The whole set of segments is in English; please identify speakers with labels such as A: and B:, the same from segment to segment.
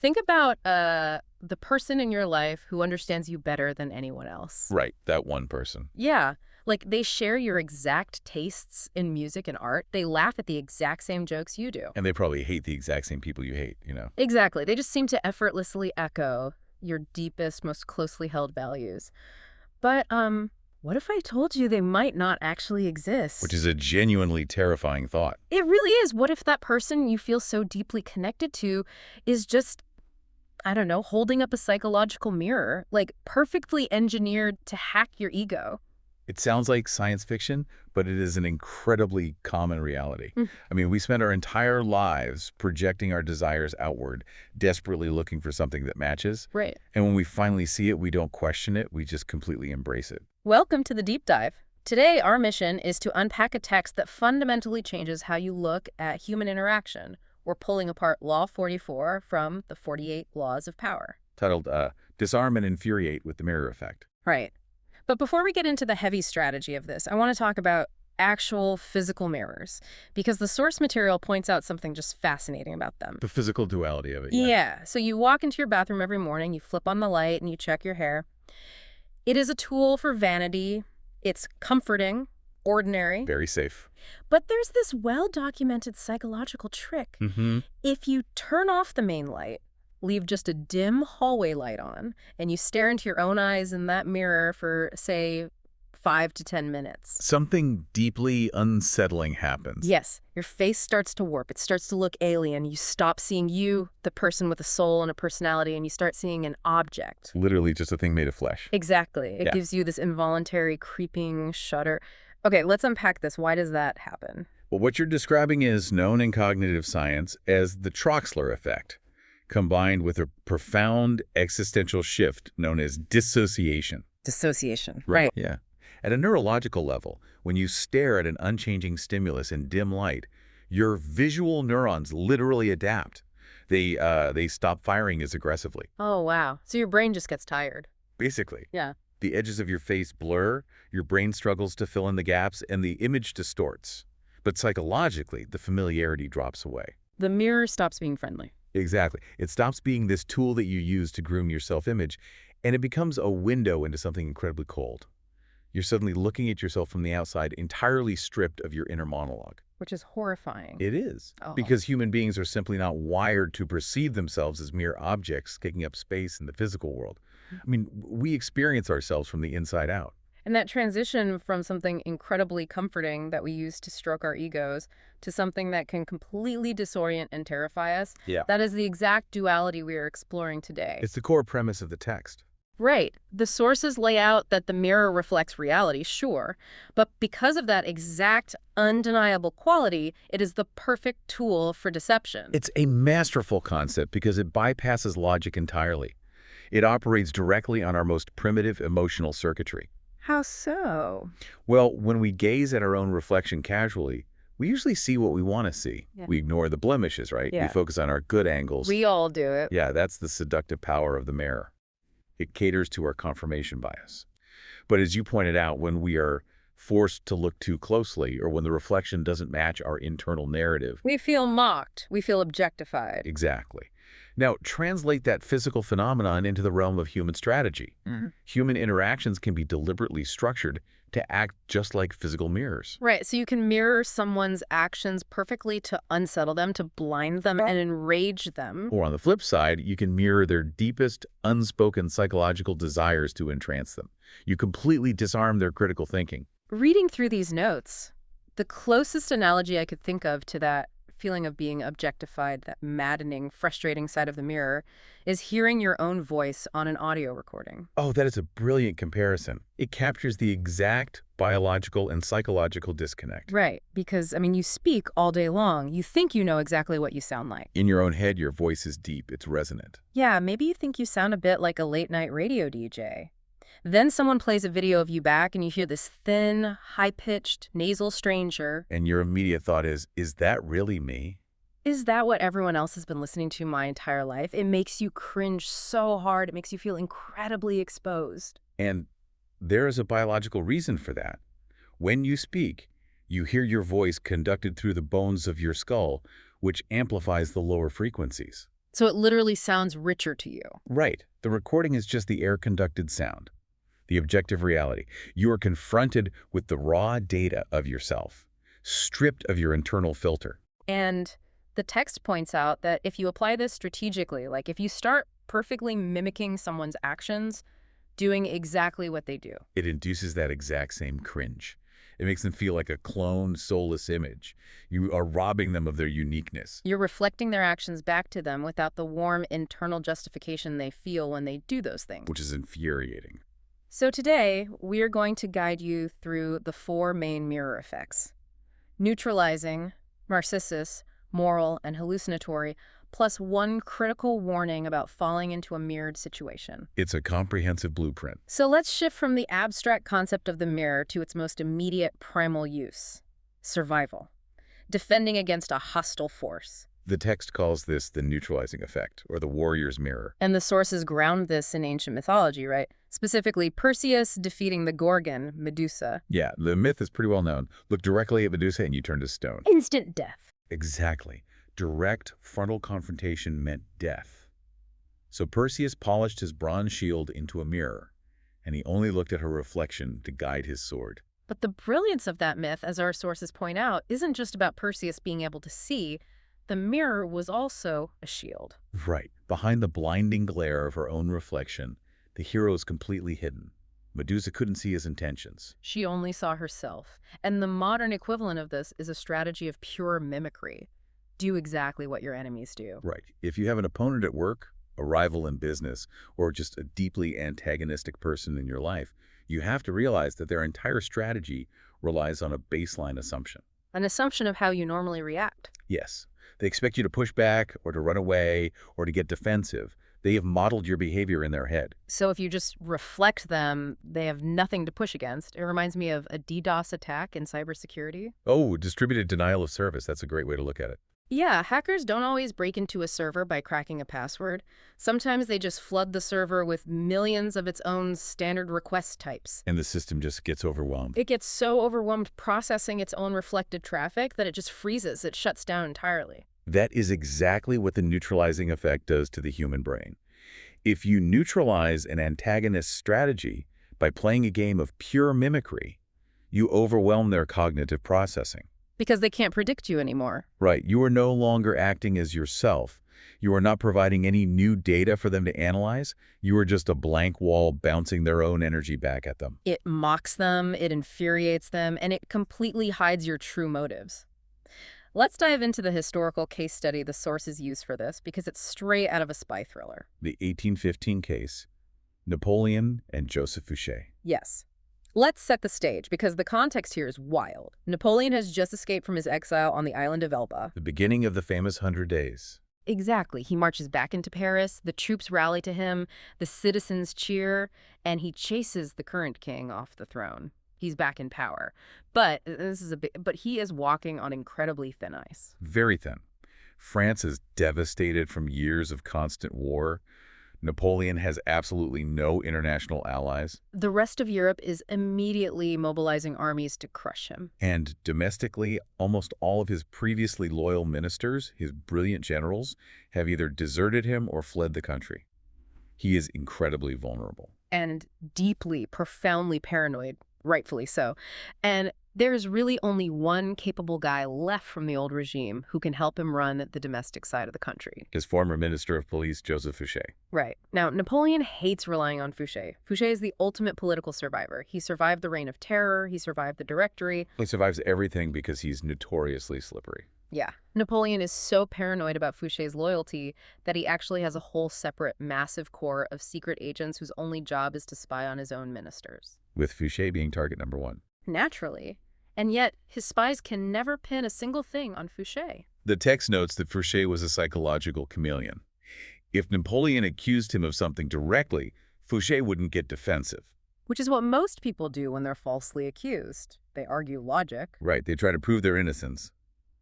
A: Think about the person in your life who understands you better than anyone else.
B: Right, that one person.
A: Yeah, like they share your exact tastes in music and art. They laugh at the exact same jokes you do.
B: And they probably hate the exact same people you hate, you know?
A: Exactly. They just seem to effortlessly echo your deepest, most closely held values. But, what if I told you they might not actually
B: Which
A: exist?
B: is a genuinely terrifying thought.
A: It really is. What if that person you feel so deeply connected to is just, I don't know, holding up a psychological mirror, like perfectly engineered to hack your ego?
B: It sounds like science fiction, but it is an incredibly common reality.
A: Mm.
B: I mean, we spend our entire lives projecting our desires outward, desperately looking for something that matches.
A: Right.
B: And when we finally see it, we don't question it, we just completely embrace it.
A: Welcome to the deep dive. Today, our mission is to unpack a text that fundamentally changes how you look at human interaction. We're pulling apart Law 44 from the 48 Laws of Power.
B: Titled, Disarm and Infuriate with the Mirror Effect.
A: Right. But before we get into the heavy strategy of this, I want to talk about actual physical mirrors, because the source material points out something just fascinating about them.
B: The physical duality of it.
A: Yeah. So you walk into your bathroom every morning, you flip on the light, and you check your hair. It is a tool for vanity. It's comforting, ordinary.
B: Very safe.
A: But there's this well-documented psychological trick.
B: Mm-hmm.
A: If you turn off the main light, leave just a dim hallway light on, and you stare into your own eyes in that mirror for, say, 5 to 10 minutes.
B: Something deeply unsettling happens.
A: Yes, your face starts to warp. It starts to look alien. You stop seeing you, the person with a soul and a personality, and you start seeing an object.
B: Literally just a thing made of flesh.
A: Exactly. It
B: Yeah.
A: gives you this involuntary creeping shudder. Okay, let's unpack this. Why does that happen?
B: Well, what you're describing is known in cognitive science as the Troxler effect, combined with a profound existential shift known as dissociation.
A: Dissociation. Right.
B: Yeah. At a neurological level, when you stare at an unchanging stimulus in dim light, your visual neurons literally adapt. They stop firing as aggressively.
A: Oh, wow. So your brain just gets tired.
B: Basically,
A: Yeah.
B: the edges of your face blur, your brain struggles to fill in the gaps, and the image distorts. But psychologically, the familiarity drops away.
A: The mirror stops being friendly.
B: Exactly. It stops being this tool that you use to groom your self-image, and it becomes a window into something incredibly cold. You're suddenly looking at yourself from the outside, entirely stripped of your inner monologue.
A: Which is horrifying.
B: It is.
A: Oh.
B: Because human beings are simply not wired to perceive themselves as mere objects taking up space in the physical world. I mean, we experience ourselves from the inside out.
A: And that transition from something incredibly comforting that we use to stroke our egos to something that can completely disorient and terrify us,
B: Yeah.
A: that is the exact duality we are exploring today.
B: It's the core premise of the text.
A: Right. The sources lay out that the mirror reflects reality, sure, but because of that exact undeniable quality, it is the perfect tool for deception.
B: It's a masterful concept because it bypasses logic entirely. It operates directly on our most primitive emotional circuitry.
A: How so?
B: Well, when we gaze at our own reflection casually, we usually see what we want to see.
A: Yeah.
B: We ignore the blemishes, right?
A: Yeah.
B: We focus on our good angles.
A: We all do it.
B: Yeah, that's the seductive power of the mirror. It caters to our confirmation bias. But as you pointed out, when we are forced to look too closely or when the reflection doesn't match our internal narrative.
A: We feel mocked. We feel objectified.
B: Exactly. Now, translate that physical phenomenon into the realm of human strategy.
A: Mhm.
B: Human interactions can be deliberately structured to act just like physical mirrors.
A: Right, so you can mirror someone's actions perfectly to unsettle them, to blind them and enrage them.
B: Or on the flip side, you can mirror their deepest, unspoken psychological desires to entrance them. You completely disarm their critical thinking.
A: Reading through these notes, the closest analogy I could think of to that feeling of being objectified, that maddening, frustrating side of the mirror, is hearing your own voice on an audio recording.
B: Oh, that is a brilliant comparison. It captures the exact biological and psychological disconnect.
A: Right, because, I mean, you speak all day long. You think you know exactly what you sound like.
B: In your own head, your voice is deep, it's resonant.
A: Yeah, maybe you think you sound a bit like a late-night radio DJ. Then someone plays a video of you back and you hear this thin, high-pitched, nasal stranger.
B: And your immediate thought is that really me?
A: Is that what everyone else has been listening to my entire life? It makes you cringe so hard. It makes you feel incredibly exposed.
B: And there is a biological reason for that. When you speak, you hear your voice conducted through the bones of your skull, which amplifies the lower frequencies.
A: So it literally sounds richer to you.
B: Right. The recording is just the air-conducted sound. The objective reality. You are confronted with the raw data of yourself, stripped of your internal filter.
A: And the text points out that if you apply this strategically, like if you start perfectly mimicking someone's actions, doing exactly what they do.
B: It induces that exact same cringe. It makes them feel like a cloned, soulless image. You are robbing them of their uniqueness,
A: You're reflecting their actions back to them without the warm internal justification they feel when they do those things.
B: which is infuriating.
A: So today, we're going to guide you through the 4 main mirror effects: neutralizing, narcissus, moral, and hallucinatory, plus 1 critical warning about falling into a mirrored situation.
B: It's a comprehensive blueprint.
A: So let's shift from the abstract concept of the mirror to its most immediate primal use: survival, defending against a hostile force.
B: The text calls this the neutralizing effect, or the warrior's mirror.
A: And the sources ground this in ancient mythology, right? Specifically, Perseus defeating the Gorgon, Medusa.
B: Yeah, the myth is pretty well known. Look directly at Medusa and you turn to stone.
A: Instant death.
B: Exactly. Direct frontal confrontation meant death. So Perseus polished his bronze shield into a mirror, and he only looked at her reflection to guide his sword.
A: But the brilliance of that myth, as our sources point out, isn't just about Perseus being able to see. The mirror was also a shield.
B: Right. Behind the blinding glare of her own reflection, the hero is completely hidden. Medusa couldn't see his intentions.
A: She only saw herself. And the modern equivalent of this is a strategy of pure mimicry. Do exactly what your enemies do.
B: Right. If you have an opponent at work, a rival in business, or just a deeply antagonistic person in your life, you have to realize that their entire strategy relies on a baseline assumption.
A: An assumption of how you normally react.
B: Yes. They expect you to push back, or to run away, or to get defensive. They have modeled your behavior in their head.
A: So if you just reflect them, they have nothing to push against. It reminds me of a DDoS attack in cybersecurity.
B: Oh, distributed denial of service. That's a great way to look at it.
A: Yeah, hackers don't always break into a server by cracking a password. Sometimes they just flood the server with millions of its own standard request types.
B: And the system just gets overwhelmed.
A: It gets so overwhelmed processing its own reflected traffic that it just freezes. It shuts down entirely.
B: That is exactly what the neutralizing effect does to the human brain. If you neutralize an antagonist's strategy by playing a game of pure mimicry, you overwhelm their cognitive processing.
A: Because they can't predict you anymore.
B: Right. You are no longer acting as yourself. You are not providing any new data for them to analyze. You are just a blank wall bouncing their own energy back at them.
A: It mocks them, it infuriates them, and it completely hides your true motives. Let's dive into the historical case study the sources use for this, because it's straight out of a spy thriller.
B: The 1815 case, Napoleon and Joseph Fouché.
A: Yes. Let's set the stage, because the context here is wild. Napoleon has just escaped from his exile on the island of Elba.
B: The beginning of the famous 100 Days.
A: Exactly. He marches back into Paris, the troops rally to him, the citizens cheer, and he chases the current king off the throne. He's back in power. But he is walking on incredibly thin ice.
B: Very thin. France is devastated from years of constant war. Napoleon has absolutely no international allies.
A: The rest of Europe is immediately mobilizing armies to crush him.
B: And domestically, almost all of his previously loyal ministers, his brilliant generals, have either deserted him or fled the country. He is incredibly vulnerable.
A: And deeply, profoundly paranoid, rightfully so. And there's really only one capable guy left from the old regime who can help him run the domestic side of the country.
B: His former Minister of Police, Joseph Fouché.
A: Right. Now, Napoleon hates relying on Fouché. Fouché is the ultimate political survivor. He survived the Reign of Terror. He survived the Directory.
B: He survives everything because he's notoriously slippery.
A: Yeah. Napoleon is so paranoid about Fouché's loyalty that he actually has a whole separate massive corps of secret agents whose only job is to spy on his own ministers.
B: With Fouché being target number 1.
A: Naturally. And yet, his spies can never pin a single thing on Fouché.
B: The text notes that Fouché was a psychological chameleon. If Napoleon accused him of something directly, Fouché wouldn't get defensive.
A: Which is what most people do when they're falsely accused. They argue logic.
B: Right, they try to prove their innocence.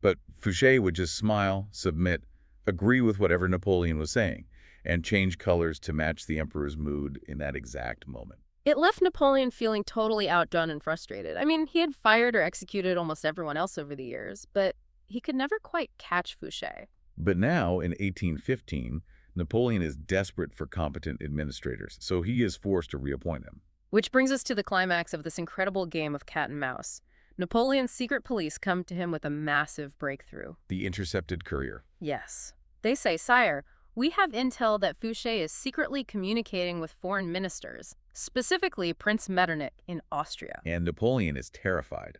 B: But Fouché would just smile, submit, agree with whatever Napoleon was saying, and change colors to match the emperor's mood in that exact moment.
A: It left Napoleon feeling totally outdone and frustrated. I mean, he had fired or executed almost everyone else over the years, but he could never quite catch Fouché.
B: But now, in 1815, Napoleon is desperate for competent administrators, so he is forced to reappoint him.
A: Which brings us to the climax of this incredible game of cat and mouse. Napoleon's secret police come to him with a massive breakthrough.
B: The intercepted courier.
A: Yes. They say, "Sire, we have intel that Fouché is secretly communicating with foreign ministers, specifically Prince Metternich in Austria."
B: And Napoleon is terrified.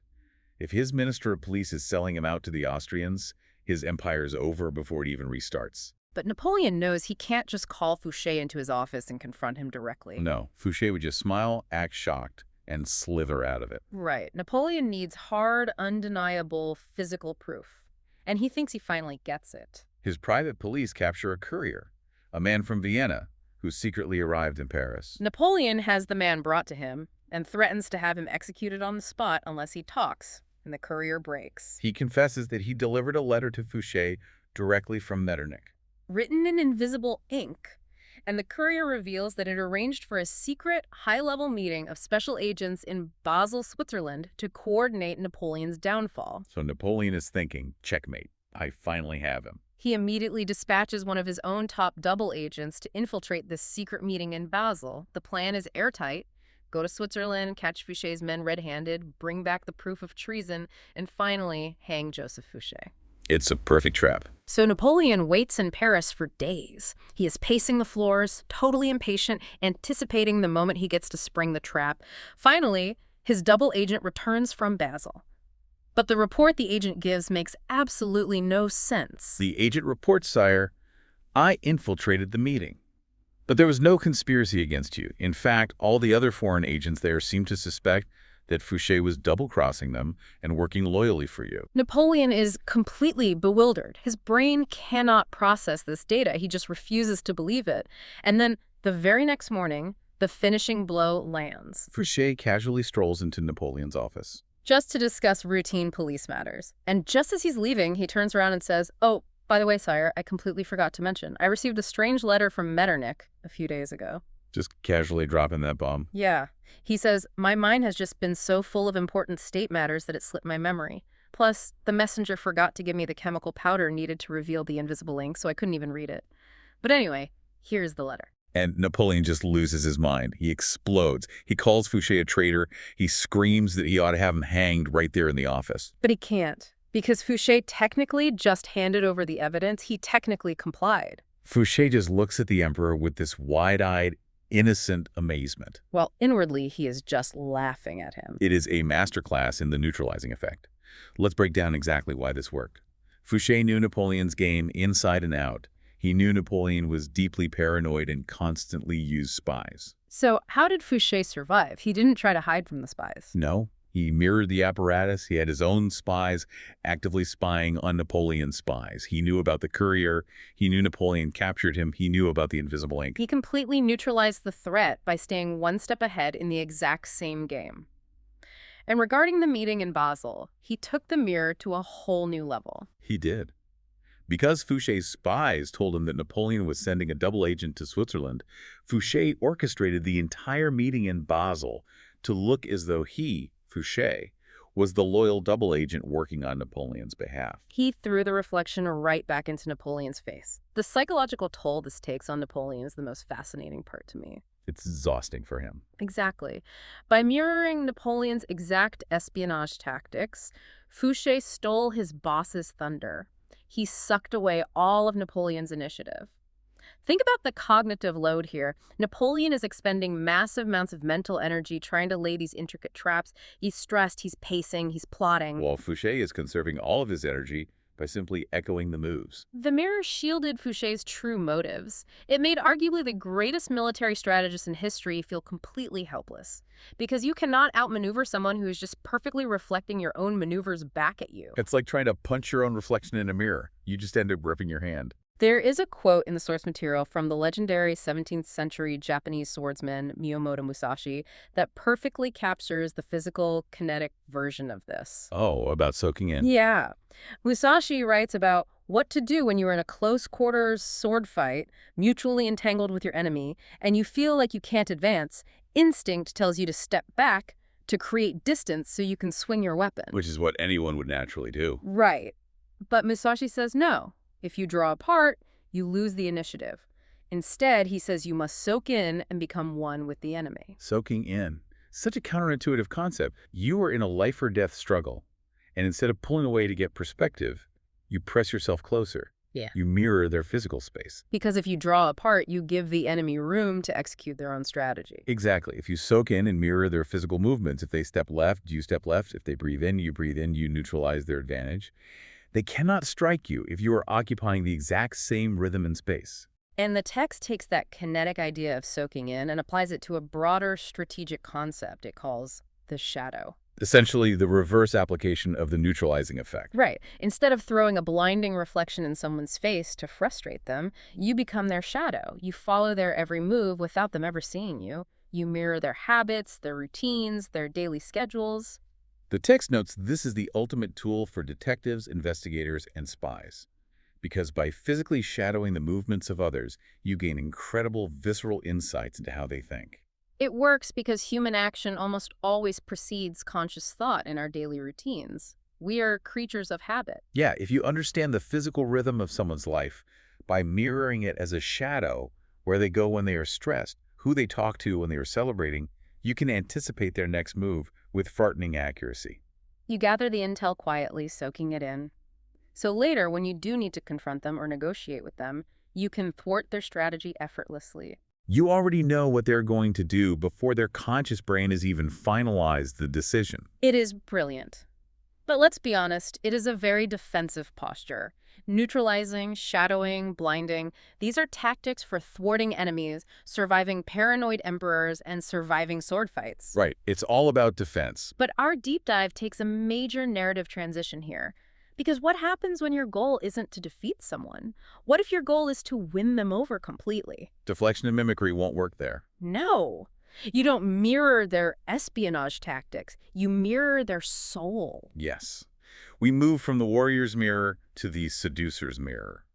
B: If his minister of police is selling him out to the Austrians, his empire is over before it even restarts.
A: But Napoleon knows he can't just call Fouché into his office and confront him directly.
B: No, Fouché would just smile, act shocked, and slither out of it.
A: Right. Napoleon needs hard, undeniable physical proof. And he thinks he finally gets it.
B: His private police capture a courier, a man from Vienna, who secretly arrived in Paris.
A: Napoleon has the man brought to him and threatens to have him executed on the spot unless he talks, and the courier breaks.
B: He confesses that he delivered a letter to Fouché directly from Metternich.
A: Written in invisible ink, and the courier reveals that it arranged for a secret, high-level meeting of special agents in Basel, Switzerland, to coordinate Napoleon's downfall.
B: So Napoleon is thinking, checkmate, I finally have him.
A: He immediately dispatches one of his own top double agents to infiltrate this secret meeting in Basel. The plan is airtight. Go to Switzerland, catch Fouché's men red-handed, bring back the proof of treason, and finally hang Joseph Fouché.
B: It's a perfect trap.
A: So Napoleon waits in Paris for days. He is pacing the floors, totally impatient, anticipating the moment he gets to spring the trap. Finally, his double agent returns from Basel. But the report the agent gives makes absolutely no sense.
B: The agent reports, "Sire, I infiltrated the meeting. But there was no conspiracy against you. In fact, all the other foreign agents there seemed to suspect that Fouché was double-crossing them and working loyally for you."
A: Napoleon is completely bewildered. His brain cannot process this data. He just refuses to believe it. And then the very next morning, the finishing blow lands.
B: Fouché casually strolls into Napoleon's office.
A: Just to discuss routine police matters. And just as he's leaving, he turns around and says, "Oh, by the way, sire, I completely forgot to mention. I received a strange letter from Metternich a few days ago."
B: Just casually dropping that bomb.
A: Yeah. He says, "My mind has just been so full of important state matters that it slipped my memory. Plus, the messenger forgot to give me the chemical powder needed to reveal the invisible ink, so I couldn't even read it. But anyway, here's the letter."
B: And Napoleon just loses his mind. He explodes. He calls Fouché a traitor. He screams that he ought to have him hanged right there in the office.
A: But he can't, because Fouché technically just handed over the evidence. He technically complied.
B: Fouché just looks at the emperor with this wide-eyed, innocent amazement.
A: While inwardly, he is just laughing at him.
B: It is a masterclass in the neutralizing effect. Let's break down exactly why this worked. Fouché knew Napoleon's game inside and out. He knew Napoleon was deeply paranoid and constantly used spies.
A: So how did Fouché survive? He didn't try to hide from the spies.
B: No, he mirrored the apparatus. He had his own spies actively spying on Napoleon's spies. He knew about the courier. He knew Napoleon captured him. He knew about the invisible ink.
A: He completely neutralized the threat by staying one step ahead in the exact same game. And regarding the meeting in Basel, he took the mirror to a whole new level.
B: He did. Because Fouché's spies told him that Napoleon was sending a double agent to Switzerland, Fouché orchestrated the entire meeting in Basel to look as though he, Fouché, was the loyal double agent working on Napoleon's behalf.
A: He threw the reflection right back into Napoleon's face. The psychological toll this takes on Napoleon is the most fascinating part to me.
B: It's exhausting for him.
A: Exactly. By mirroring Napoleon's exact espionage tactics, Fouché stole his boss's thunder. He sucked away all of Napoleon's initiative. Think about the cognitive load here. Napoleon is expending massive amounts of mental energy trying to lay these intricate traps. He's stressed, he's pacing, he's plotting.
B: While Fouché is conserving all of his energy by simply echoing the moves.
A: The mirror shielded Fouché's true motives. It made arguably the greatest military strategist in history feel completely helpless. Because you cannot outmaneuver someone who is just perfectly reflecting your own maneuvers back at you.
B: It's like trying to punch your own reflection in a mirror. You just end up ripping your hand.
A: There is a quote in the source material from the legendary 17th century Japanese swordsman Miyamoto Musashi that perfectly captures the physical, kinetic version of this.
B: Oh, about soaking in.
A: Yeah. Musashi writes about what to do when you're in a close-quarters sword fight, mutually entangled with your enemy, and you feel like you can't advance. Instinct tells you to step back to create distance so you can swing your weapon.
B: Which is what anyone would naturally do.
A: Right. But Musashi says no. If you draw apart, you lose the initiative. Instead, he says you must soak in and become one with the enemy.
B: Soaking in. Such a counterintuitive concept. You are in a life or death struggle, and instead of pulling away to get perspective, you press yourself closer.
A: Yeah.
B: You mirror their physical space.
A: Because if you draw apart, you give the enemy room to execute their own strategy.
B: Exactly. If you soak in and mirror their physical movements, if they step left, you step left. If they breathe in, you neutralize their advantage. They cannot strike you if you are occupying the exact same rhythm and space.
A: And the text takes that kinetic idea of soaking in and applies it to a broader strategic concept it calls the shadow.
B: Essentially, the reverse application of the neutralizing effect.
A: Right. Instead of throwing a blinding reflection in someone's face to frustrate them, you become their shadow. You follow their every move without them ever seeing you. You mirror their habits, their routines, their daily schedules.
B: The text notes this is the ultimate tool for detectives, investigators, and spies. Because by physically shadowing the movements of others, you gain incredible visceral insights into how they think.
A: It works because human action almost always precedes conscious thought in our daily routines. We are creatures of habit.
B: Yeah, if you understand the physical rhythm of someone's life, by mirroring it as a shadow, where they go when they are stressed, who they talk to when they are celebrating, you can anticipate their next move with frightening accuracy.
A: You gather the intel quietly, soaking it in. So later, when you do need to confront them or negotiate with them, you can thwart their strategy effortlessly.
B: You already know what they're going to do before their conscious brain has even finalized the decision.
A: It is brilliant. But let's be honest, it is a very defensive posture. Neutralizing, shadowing, blinding, these are tactics for thwarting enemies, surviving paranoid emperors, and surviving sword fights.
B: Right. It's all about defense.
A: But our deep dive takes a major narrative transition here. Because what happens when your goal isn't to defeat someone? What if your goal is to win them over completely?
B: Deflection and mimicry won't work there.
A: No. You don't mirror their espionage tactics. You mirror their soul.
B: Yes. We move from the warrior's mirror to the seducer's mirror.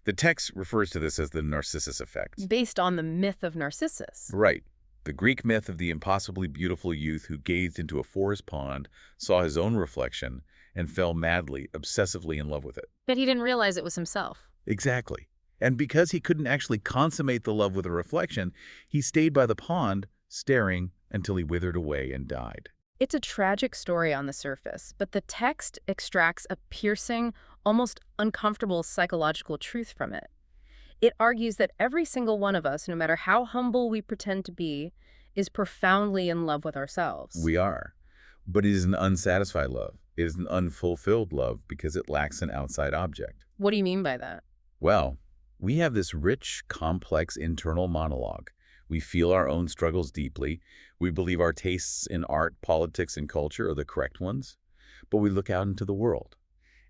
B: The text refers to this as the Narcissus effect.
A: Based on the myth of Narcissus.
B: Right. The Greek myth of the impossibly beautiful youth who gazed into a forest pond, saw his own reflection, and fell madly, obsessively in love with it.
A: But he didn't realize it was himself.
B: Exactly. And because he couldn't actually consummate the love with a reflection, he stayed by the pond, staring until he withered away and died.
A: It's a tragic story on the surface, but the text extracts a piercing, almost uncomfortable psychological truth from it. It argues that every single one of us, no matter how humble we pretend to be, is profoundly in love with ourselves.
B: We are. But it is an unsatisfied love. It is an unfulfilled love because it lacks an outside object.
A: What do you mean by that?
B: Well, we have this rich, complex internal monologue. We feel our own struggles deeply. We believe our tastes in art, politics, and culture are the correct ones. But we look out into the world,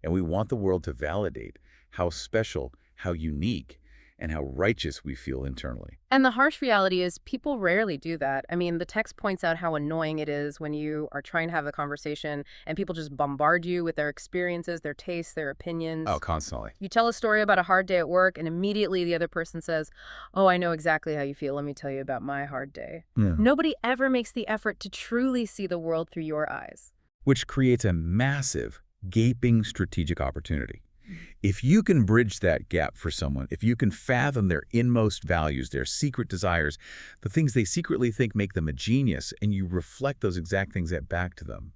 B: and we want the world to validate how special, how unique, and how righteous we feel internally.
A: And the harsh reality is people rarely do that. I mean, the text points out how annoying it is when you are trying to have a conversation and people just bombard you with their experiences, their tastes, their opinions.
B: Oh, constantly.
A: You tell a story about a hard day at work and immediately the other person says, "Oh, I know exactly how you feel. Let me tell you about my hard day."
B: Yeah.
A: Nobody ever makes the effort to truly see the world through your eyes.
B: Which creates a massive, gaping strategic opportunity. If you can bridge that gap for someone, if you can fathom their inmost values, their secret desires, the things they secretly think make them a genius, and you reflect those exact things back to them,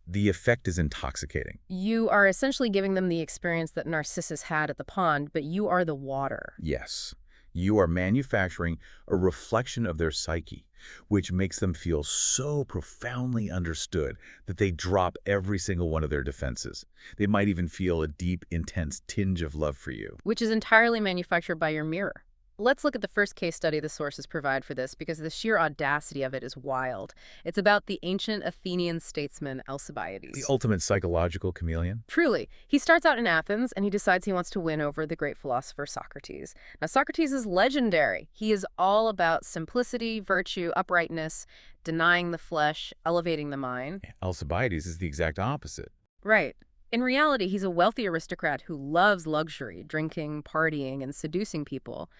B: the effect is intoxicating.
A: You are essentially giving them the experience that Narcissus had at the pond, but you are the water.
B: Yes, you are manufacturing a reflection of their psyche, which makes them feel so profoundly understood that they drop every single one of their defenses. They might even feel a deep, intense tinge of love for you.
A: Which is entirely manufactured by your mirror. Let's look at the first case study the sources provide for this because the sheer audacity of it is wild. It's about the ancient Athenian statesman Alcibiades.
B: The ultimate psychological chameleon?
A: Truly. He starts out in Athens and he decides he wants to win over the great philosopher Socrates. Now, Socrates is legendary. He is all about simplicity, virtue, uprightness, denying the flesh, elevating the mind.
B: Alcibiades is the exact opposite.
A: Right. In reality, he's a wealthy aristocrat who loves luxury, drinking, partying, and seducing people.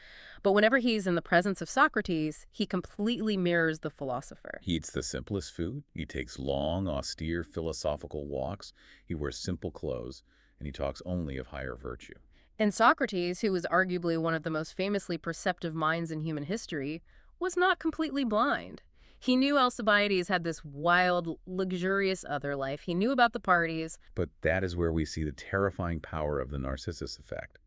A: But whenever he's in the presence of Socrates, he completely mirrors the philosopher.
B: He eats the simplest food. He takes long, austere, philosophical walks. He wears simple clothes, and he talks only of higher virtue.
A: And Socrates, who was arguably one of the most famously perceptive minds in human history, was not completely blind. He knew Alcibiades had this wild, luxurious other life. He knew about the parties.
B: But that is where we see the terrifying power of the Narcissus effect.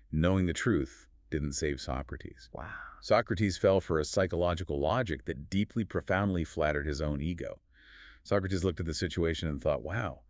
B: Knowing the truth didn't save Socrates.
A: Wow.
B: Socrates fell for a psychological logic that deeply, profoundly flattered his own ego. Socrates looked at the situation and thought, wow,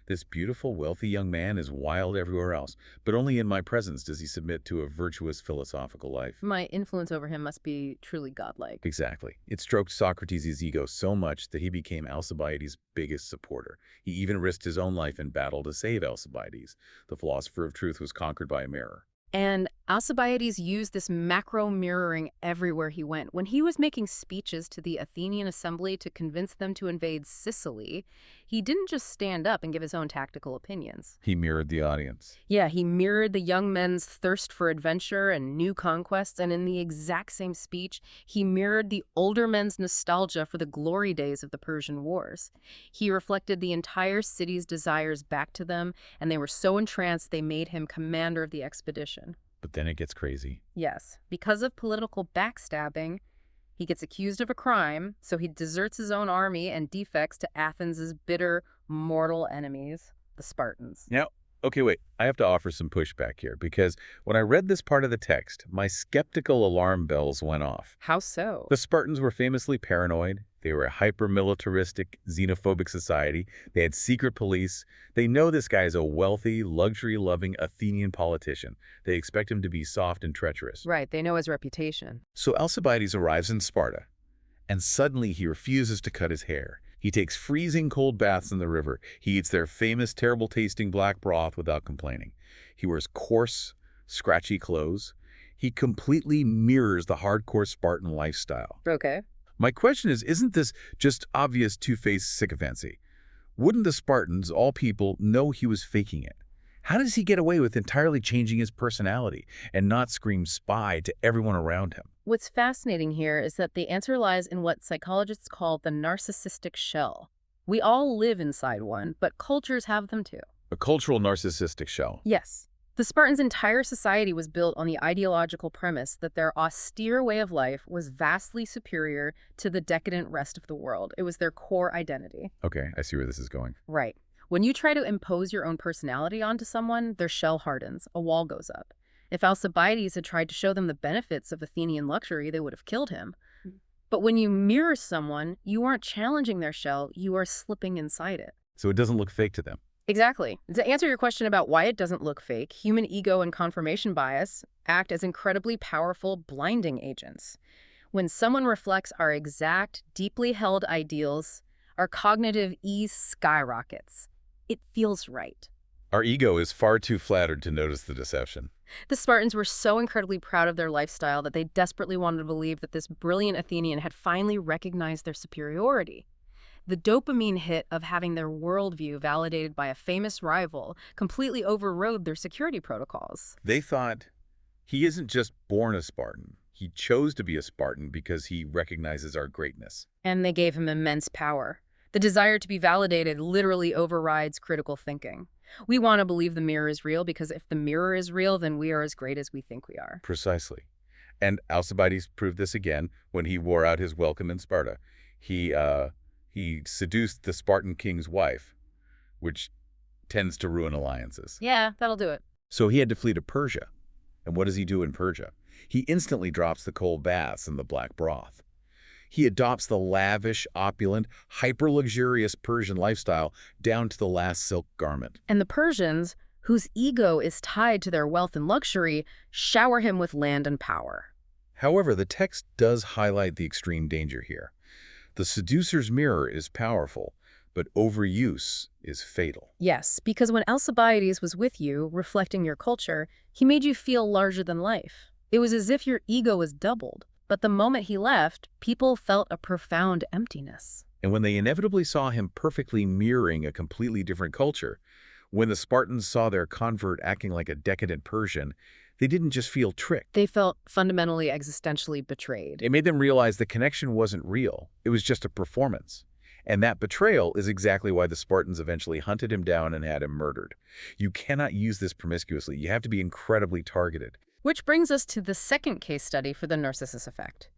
B: this beautiful, wealthy young man is wild everywhere else, but only in my presence does he submit to a virtuous philosophical life.
A: My influence over him must be truly godlike.
B: Exactly. It stroked Socrates' ego so much that he became Alcibiades' biggest supporter. He even risked his own life in battle to save Alcibiades. The philosopher of truth was conquered by a mirror.
A: And Alcibiades used this macro mirroring everywhere he went. When he was making speeches to the Athenian assembly to convince them to invade Sicily, he didn't just stand up and give his own tactical opinions.
B: He mirrored the audience.
A: Yeah, he mirrored the young men's thirst for adventure and new conquests, and in the exact same speech, he mirrored the older men's nostalgia for the glory days of the Persian Wars. He reflected the entire city's desires back to them, and they were so entranced they made him commander of the expedition.
B: But then it gets crazy.
A: Yes, because of political backstabbing, he gets accused of a crime, so he deserts his own army and defects to Athens' bitter, mortal enemies, the Spartans.
B: Now, okay, wait. I have to offer some pushback here because when I read this part of the text, my skeptical alarm bells went off.
A: How so?
B: The Spartans were famously paranoid. They were a hyper-militaristic, xenophobic society. They had secret police. They know this guy is a wealthy, luxury-loving Athenian politician. They expect him to be soft and treacherous.
A: Right, they know his reputation.
B: So Alcibiades arrives in Sparta, and suddenly he refuses to cut his hair. He takes freezing cold baths in the river. He eats their famous, terrible-tasting black broth without complaining. He wears coarse, scratchy clothes. He completely mirrors the hardcore Spartan lifestyle.
A: Okay.
B: My question is, isn't this just obvious two-faced sycophancy? Wouldn't the Spartans, all people, know he was faking it? How does he get away with entirely changing his personality and not scream spy to everyone around him?
A: What's fascinating here is that the answer lies in what psychologists call the narcissistic shell. We all live inside one, but cultures have them too.
B: A cultural narcissistic shell.
A: Yes. The Spartans' entire society was built on the ideological premise that their austere way of life was vastly superior to the decadent rest of the world. It was their core identity.
B: Okay, I see where this is going.
A: Right. When you try to impose your own personality onto someone, their shell hardens, a wall goes up. If Alcibiades had tried to show them the benefits of Athenian luxury, they would have killed him. But when you mirror someone, you aren't challenging their shell, you are slipping inside it.
B: So it doesn't look fake to them.
A: Exactly. To answer your question about why it doesn't look fake, human ego and confirmation bias act as incredibly powerful blinding agents. When someone reflects our exact, deeply held ideals, our cognitive ease skyrockets. It feels right.
B: Our ego is far too flattered to notice the deception.
A: The Spartans were so incredibly proud of their lifestyle that they desperately wanted to believe that this brilliant Athenian had finally recognized their superiority. The dopamine hit of having their worldview validated by a famous rival completely overrode their security protocols.
B: They thought, he isn't just born a Spartan. He chose to be a Spartan because he recognizes our greatness.
A: And they gave him immense power. The desire to be validated literally overrides critical thinking. We want to believe the mirror is real because if the mirror is real, then we are as great as we think we are.
B: Precisely. And Alcibiades proved this again when he wore out his welcome in Sparta. He seduced the Spartan king's wife, which tends to ruin alliances.
A: Yeah, that'll do it.
B: So he had to flee to Persia. And what does he do in Persia? He instantly drops the cold baths and the black broth. He adopts the lavish, opulent, hyper-luxurious Persian lifestyle down to the last silk garment.
A: And the Persians, whose ego is tied to their wealth and luxury, shower him with land and power.
B: However, the text does highlight the extreme danger here. The seducer's mirror is powerful, but overuse is fatal.
A: Yes, because when Alcibiades was with you, reflecting your culture, he made you feel larger than life. It was as if your ego was doubled. But the moment he left, people felt a profound emptiness.
B: And when they inevitably saw him perfectly mirroring a completely different culture, when the Spartans saw their convert acting like a decadent Persian, they didn't just feel tricked.
A: They felt fundamentally existentially betrayed.
B: It made them realize the connection wasn't real. It was just a performance. And that betrayal is exactly why the Spartans eventually hunted him down and had him murdered. You cannot use this promiscuously. You have to be incredibly targeted.
A: Which brings us to the second case study for the Narcissus effect.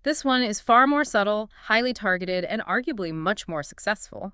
A: This one is far more subtle, highly targeted, and arguably much more successful.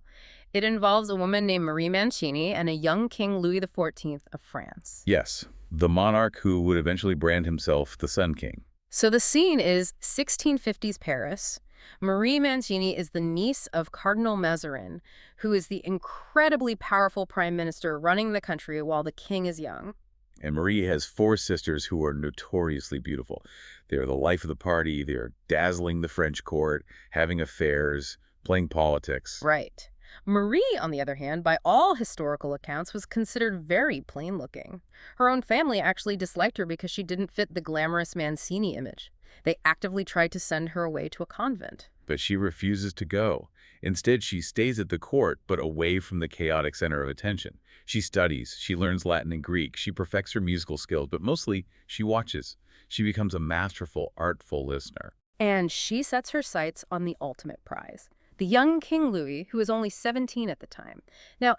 A: It involves a woman named Marie Mancini and a young King Louis XIV of France.
B: Yes, the monarch who would eventually brand himself the Sun King.
A: So the scene is 1650s Paris. Marie Mancini is the niece of Cardinal Mazarin, who is the incredibly powerful prime minister running the country while the king is young.
B: And Marie has four sisters who are notoriously beautiful. They are the life of the party. They are dazzling the French court, having affairs, playing politics.
A: Right. Marie, on the other hand, by all historical accounts, was considered very plain-looking. Her own family actually disliked her because she didn't fit the glamorous Mancini image. They actively tried to send her away to a convent.
B: But she refuses to go. Instead, she stays at the court, but away from the chaotic center of attention. She studies, she learns Latin and Greek, she perfects her musical skills, but mostly she watches. She becomes a masterful, artful listener.
A: And she sets her sights on the ultimate prize, the young King Louis, who is only 17 at the time. Now,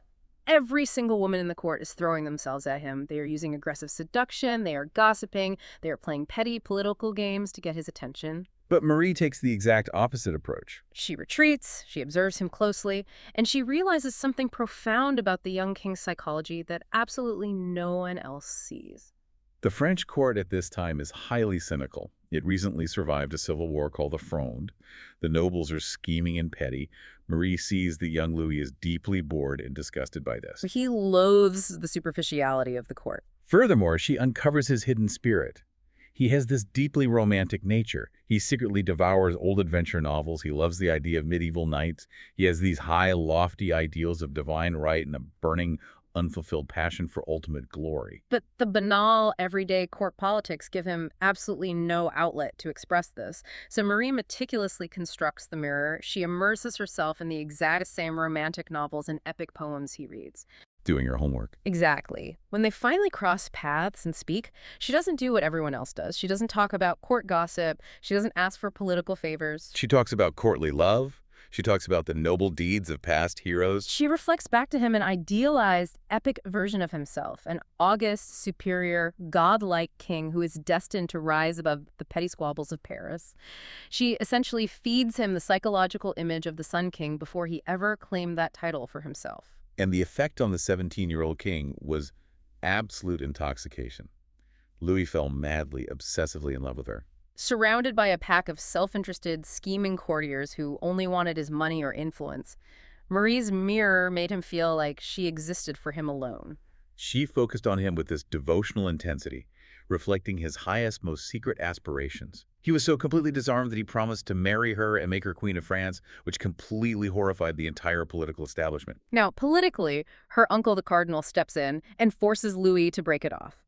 A: every single woman in the court is throwing themselves at him. They are using aggressive seduction, they are gossiping, they are playing petty political games to get his attention.
B: But Marie takes the exact opposite approach.
A: She retreats, she observes him closely, and she realizes something profound about the young king's psychology that absolutely no one else sees.
B: The French court at this time is highly cynical. It recently survived a civil war called the Fronde. The nobles are scheming and petty. Marie sees that young Louis is deeply bored and disgusted by this.
A: He loathes the superficiality of the court.
B: Furthermore, she uncovers his hidden spirit. He has this deeply romantic nature. He secretly devours old adventure novels. He loves the idea of medieval knights. He has these high, lofty ideals of divine right and a burning, unfulfilled passion for ultimate glory.
A: But the banal, everyday court politics give him absolutely no outlet to express this. So Marie meticulously constructs the mirror. She immerses herself in the exact same romantic novels and epic poems he reads.
B: Doing her homework.
A: Exactly. When they finally cross paths and speak, she doesn't do what everyone else does. She doesn't talk about court gossip. She doesn't ask for political favors.
B: She talks about courtly love. She talks about the noble deeds of past heroes.
A: She reflects back to him an idealized, epic version of himself, an august, superior, godlike king who is destined to rise above the petty squabbles of Paris. She essentially feeds him the psychological image of the Sun King before he ever claimed that title for himself.
B: And the effect on the 17-year-old king was absolute intoxication. Louis fell madly, obsessively in love with her.
A: Surrounded by a pack of self-interested, scheming courtiers who only wanted his money or influence, Marie's mirror made him feel like she existed for him alone.
B: She focused on him with this devotional intensity, reflecting his highest, most secret aspirations. He was so completely disarmed that he promised to marry her and make her Queen of France, which completely horrified the entire political establishment.
A: Now, politically, her uncle the cardinal steps in and forces Louis to break it off.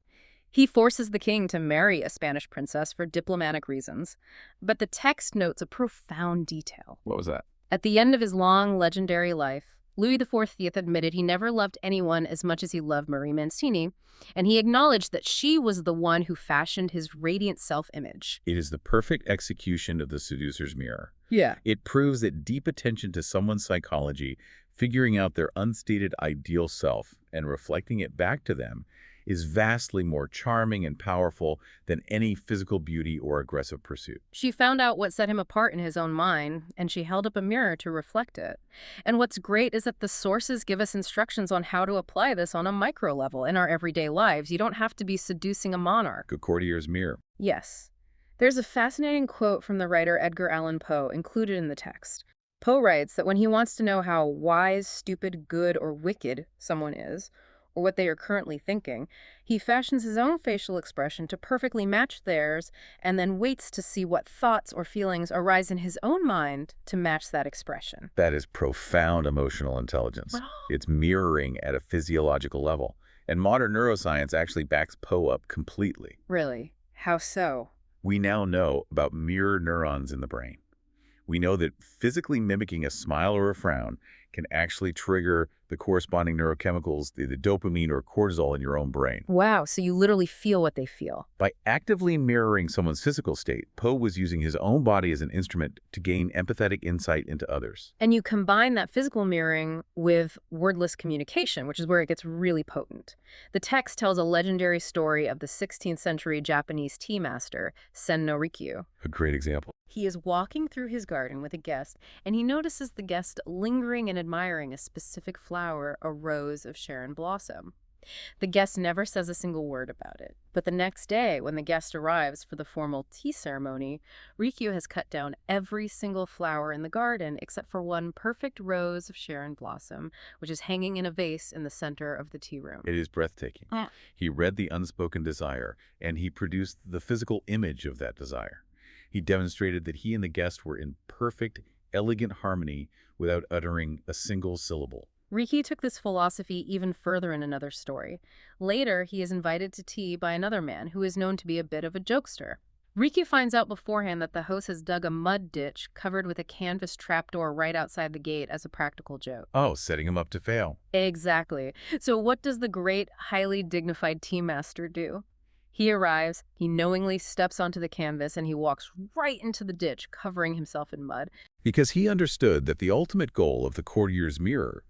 A: He forces the king to marry a Spanish princess for diplomatic reasons, but the text notes a profound detail.
B: What was that?
A: At the end of his long, legendary life, Louis XIV admitted he never loved anyone as much as he loved Marie Mancini, and he acknowledged that she was the one who fashioned his radiant self-image.
B: It is the perfect execution of the seducer's mirror.
A: Yeah.
B: It proves that deep attention to someone's psychology, figuring out their unstated ideal self, and reflecting it back to them is vastly more charming and powerful than any physical beauty or aggressive pursuit.
A: She found out what set him apart in his own mind, and she held up a mirror to reflect it. And what's great is that the sources give us instructions on how to apply this on a micro level in our everyday lives. You don't have to be seducing a monarch.
B: A courtier's mirror.
A: Yes. There's a fascinating quote from the writer Edgar Allan Poe included in the text. Poe writes that when he wants to know how wise, stupid, good, or wicked someone is, or what they are currently thinking, he fashions his own facial expression to perfectly match theirs and then waits to see what thoughts or feelings arise in his own mind to match that expression.
B: That is profound emotional intelligence. It's mirroring at a physiological level. And modern neuroscience actually backs Poe up completely.
A: Really? How so?
B: We now know about mirror neurons in the brain. We know that physically mimicking a smile or a frown can actually trigger the corresponding neurochemicals, the dopamine or cortisol in your own brain.
A: Wow, so you literally feel what they feel.
B: By actively mirroring someone's physical state, Poe was using his own body as an instrument to gain empathetic insight into others.
A: And you combine that physical mirroring with wordless communication, which is where it gets really potent. The text tells a legendary story of the 16th century Japanese tea master, Sen no Rikyu.
B: A great example.
A: He is walking through his garden with a guest, and he notices the guest lingering and admiring a specific flower, a rose of Sharon blossom. The guest never says a single word about it. But the next day, when the guest arrives for the formal tea ceremony, Rikyu has cut down every single flower in the garden except for one perfect rose of Sharon blossom, which is hanging in a vase in the center of the tea room.
B: It is breathtaking. He read the unspoken desire, and he produced the physical image of that desire. He demonstrated that he and the guest were in perfect, elegant harmony without uttering a single syllable.
A: Rikyu took this philosophy even further in another story. Later, he is invited to tea by another man who is known to be a bit of a jokester. Rikyu finds out beforehand that the host has dug a mud ditch covered with a canvas trapdoor right outside the gate as a practical joke.
B: Oh, setting him up to fail.
A: Exactly. So what does the great, highly dignified tea master do? He arrives, he knowingly steps onto the canvas, and he walks right into the ditch, covering himself in mud.
B: Because he understood that the ultimate goal of the courtier's mirror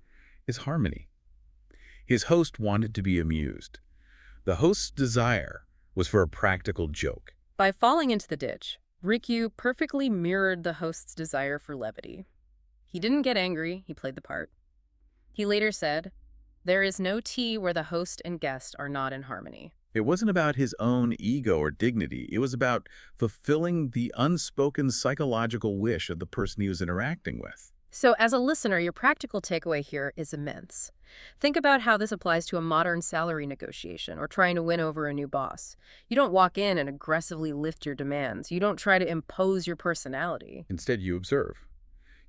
B: is harmony. His host wanted to be amused. The host's desire was for a practical joke.
A: By falling into the ditch, Rikyu perfectly mirrored the host's desire for levity. He didn't get angry, he played the part. He later said, "There is no tea where the host and guest are not in harmony."
B: It wasn't about his own ego or dignity. It was about fulfilling the unspoken psychological wish of the person he was interacting with.
A: So as a listener, your practical takeaway here is immense. Think about how this applies to a modern salary negotiation or trying to win over a new boss. You don't walk in and aggressively lift your demands. You don't try to impose your personality.
B: Instead, you observe.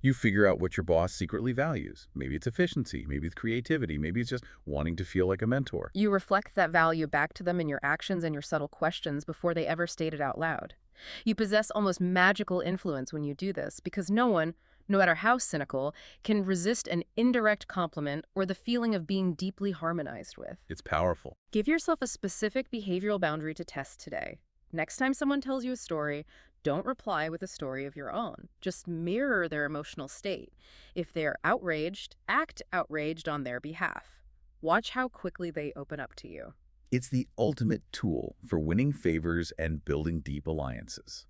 B: You figure out what your boss secretly values. Maybe it's efficiency, maybe it's creativity, maybe it's just wanting to feel like a mentor.
A: You reflect that value back to them in your actions and your subtle questions before they ever state it out loud. You possess almost magical influence when you do this because no one, no matter how cynical, can resist an indirect compliment or the feeling of being deeply harmonized with.
B: It's powerful.
A: Give yourself a specific behavioral boundary to test today. Next time someone tells you a story, don't reply with a story of your own. Just mirror their emotional state. If they're outraged, act outraged on their behalf. Watch how quickly they open up to you.
B: It's the ultimate tool for winning favors and building deep alliances.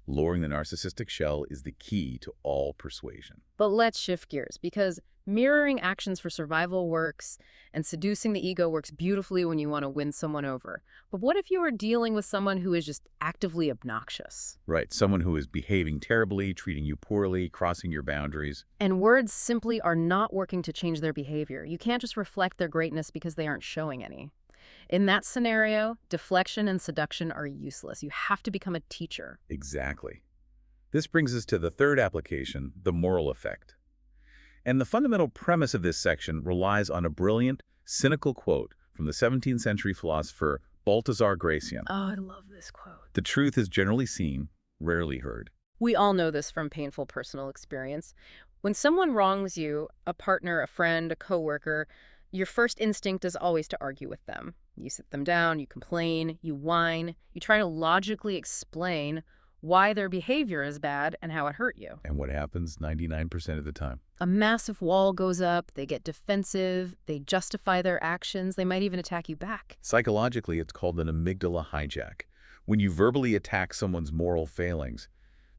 B: Lowering the narcissistic shell is the key to all persuasion.
A: But let's shift gears, because mirroring actions for survival works and seducing the ego works beautifully when you want to win someone over. But what if you are dealing with someone who is just actively obnoxious?
B: Right, someone who is behaving terribly, treating you poorly, crossing your boundaries.
A: And words simply are not working to change their behavior. You can't just reflect their greatness because they aren't showing any. In that scenario, deflection and seduction are useless. You have to become a teacher.
B: Exactly. This brings us to the third application, the moral effect. And the fundamental premise of this section relies on a brilliant, cynical quote from the 17th century philosopher Balthazar Gracian.
A: Oh, I love this quote.
B: The truth is generally seen, rarely heard.
A: We all know this from painful personal experience. When someone wrongs you, a partner, a friend, a coworker, your first instinct is always to argue with them. You sit them down, you complain, you whine, you try to logically explain why their behavior is bad and how it hurt you.
B: And what happens 99% of the time?
A: A massive wall goes up, they get defensive, they justify their actions, they might even attack you back.
B: Psychologically, it's called an amygdala hijack. When you verbally attack someone's moral failings,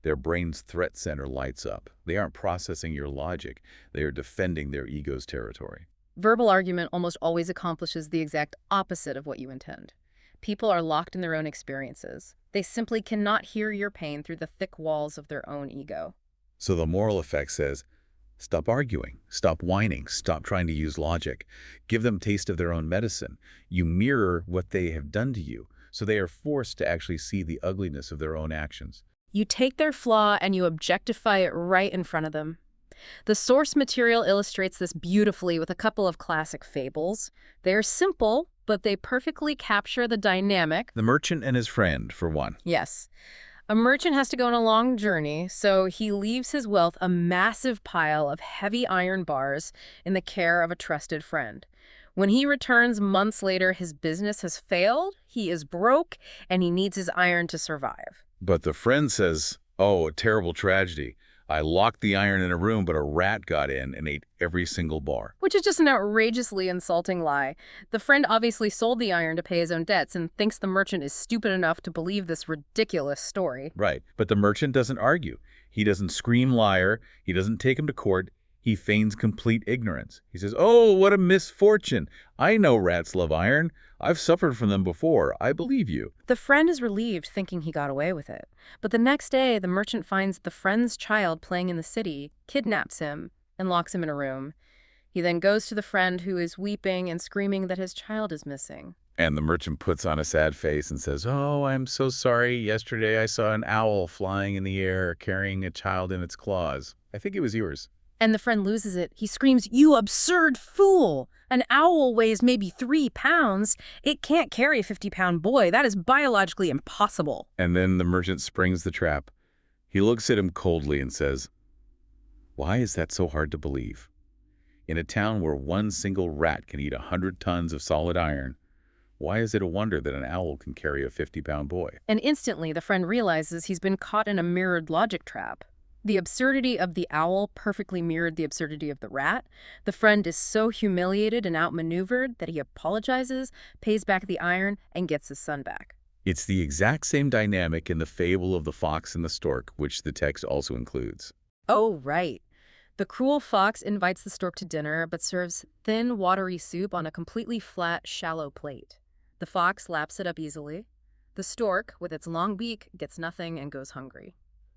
B: their brain's threat center lights up. They aren't processing your logic, they are defending their ego's territory.
A: Verbal argument almost always accomplishes the exact opposite of what you intend. People are locked in their own experiences. They simply cannot hear your pain through the thick walls of their own ego.
B: So the moral effect says, stop arguing, stop whining, stop trying to use logic. Give them a taste of their own medicine. You mirror what they have done to you, so they are forced to actually see the ugliness of their own actions.
A: You take their flaw and you objectify it right in front of them. The source material illustrates this beautifully with a couple of classic fables. They're simple, but they perfectly capture the dynamic.
B: The merchant and his friend, for one.
A: Yes. A merchant has to go on a long journey, so he leaves his wealth, a massive pile of heavy iron bars, in the care of a trusted friend. When he returns months later, his business has failed, he is broke, and he needs his iron to survive.
B: But the friend says, oh, a terrible tragedy. I locked the iron in a room, but a rat got in and ate every single bar.
A: Which is just an outrageously insulting lie. The friend obviously sold the iron to pay his own debts and thinks the merchant is stupid enough to believe this ridiculous story.
B: Right. But the merchant doesn't argue. He doesn't scream liar. He doesn't take him to court. He feigns complete ignorance. He says, oh, what a misfortune. I know rats love iron. I've suffered from them before. I believe you.
A: The friend is relieved, thinking he got away with it. But the next day, the merchant finds the friend's child playing in the city, kidnaps him, and locks him in a room. He then goes to the friend, who is weeping and screaming that his child is missing.
B: And the merchant puts on a sad face and says, oh, I'm so sorry. Yesterday I saw an owl flying in the air carrying a child in its claws. I think it was yours.
A: And the friend loses it. He screams, you absurd fool! An owl weighs maybe 3 pounds. It can't carry a 50-pound boy. That is biologically impossible.
B: And then the merchant springs the trap. He looks at him coldly and says, why is that so hard to believe? In a town where one single rat can eat 100 tons of solid iron, why is it a wonder that an owl can carry a 50-pound boy?
A: And instantly, the friend realizes he's been caught in a mirrored logic trap. The absurdity of the owl perfectly mirrored the absurdity of the rat. The friend is so humiliated and outmaneuvered that he apologizes, pays back the iron, and gets his son back.
B: It's the exact same dynamic in the fable of the fox and the stork, which the text also includes.
A: Oh, right. The cruel fox invites the stork to dinner, but serves thin, watery soup on a completely flat, shallow plate. The fox laps it up easily. The stork, with its long beak, gets nothing and goes hungry.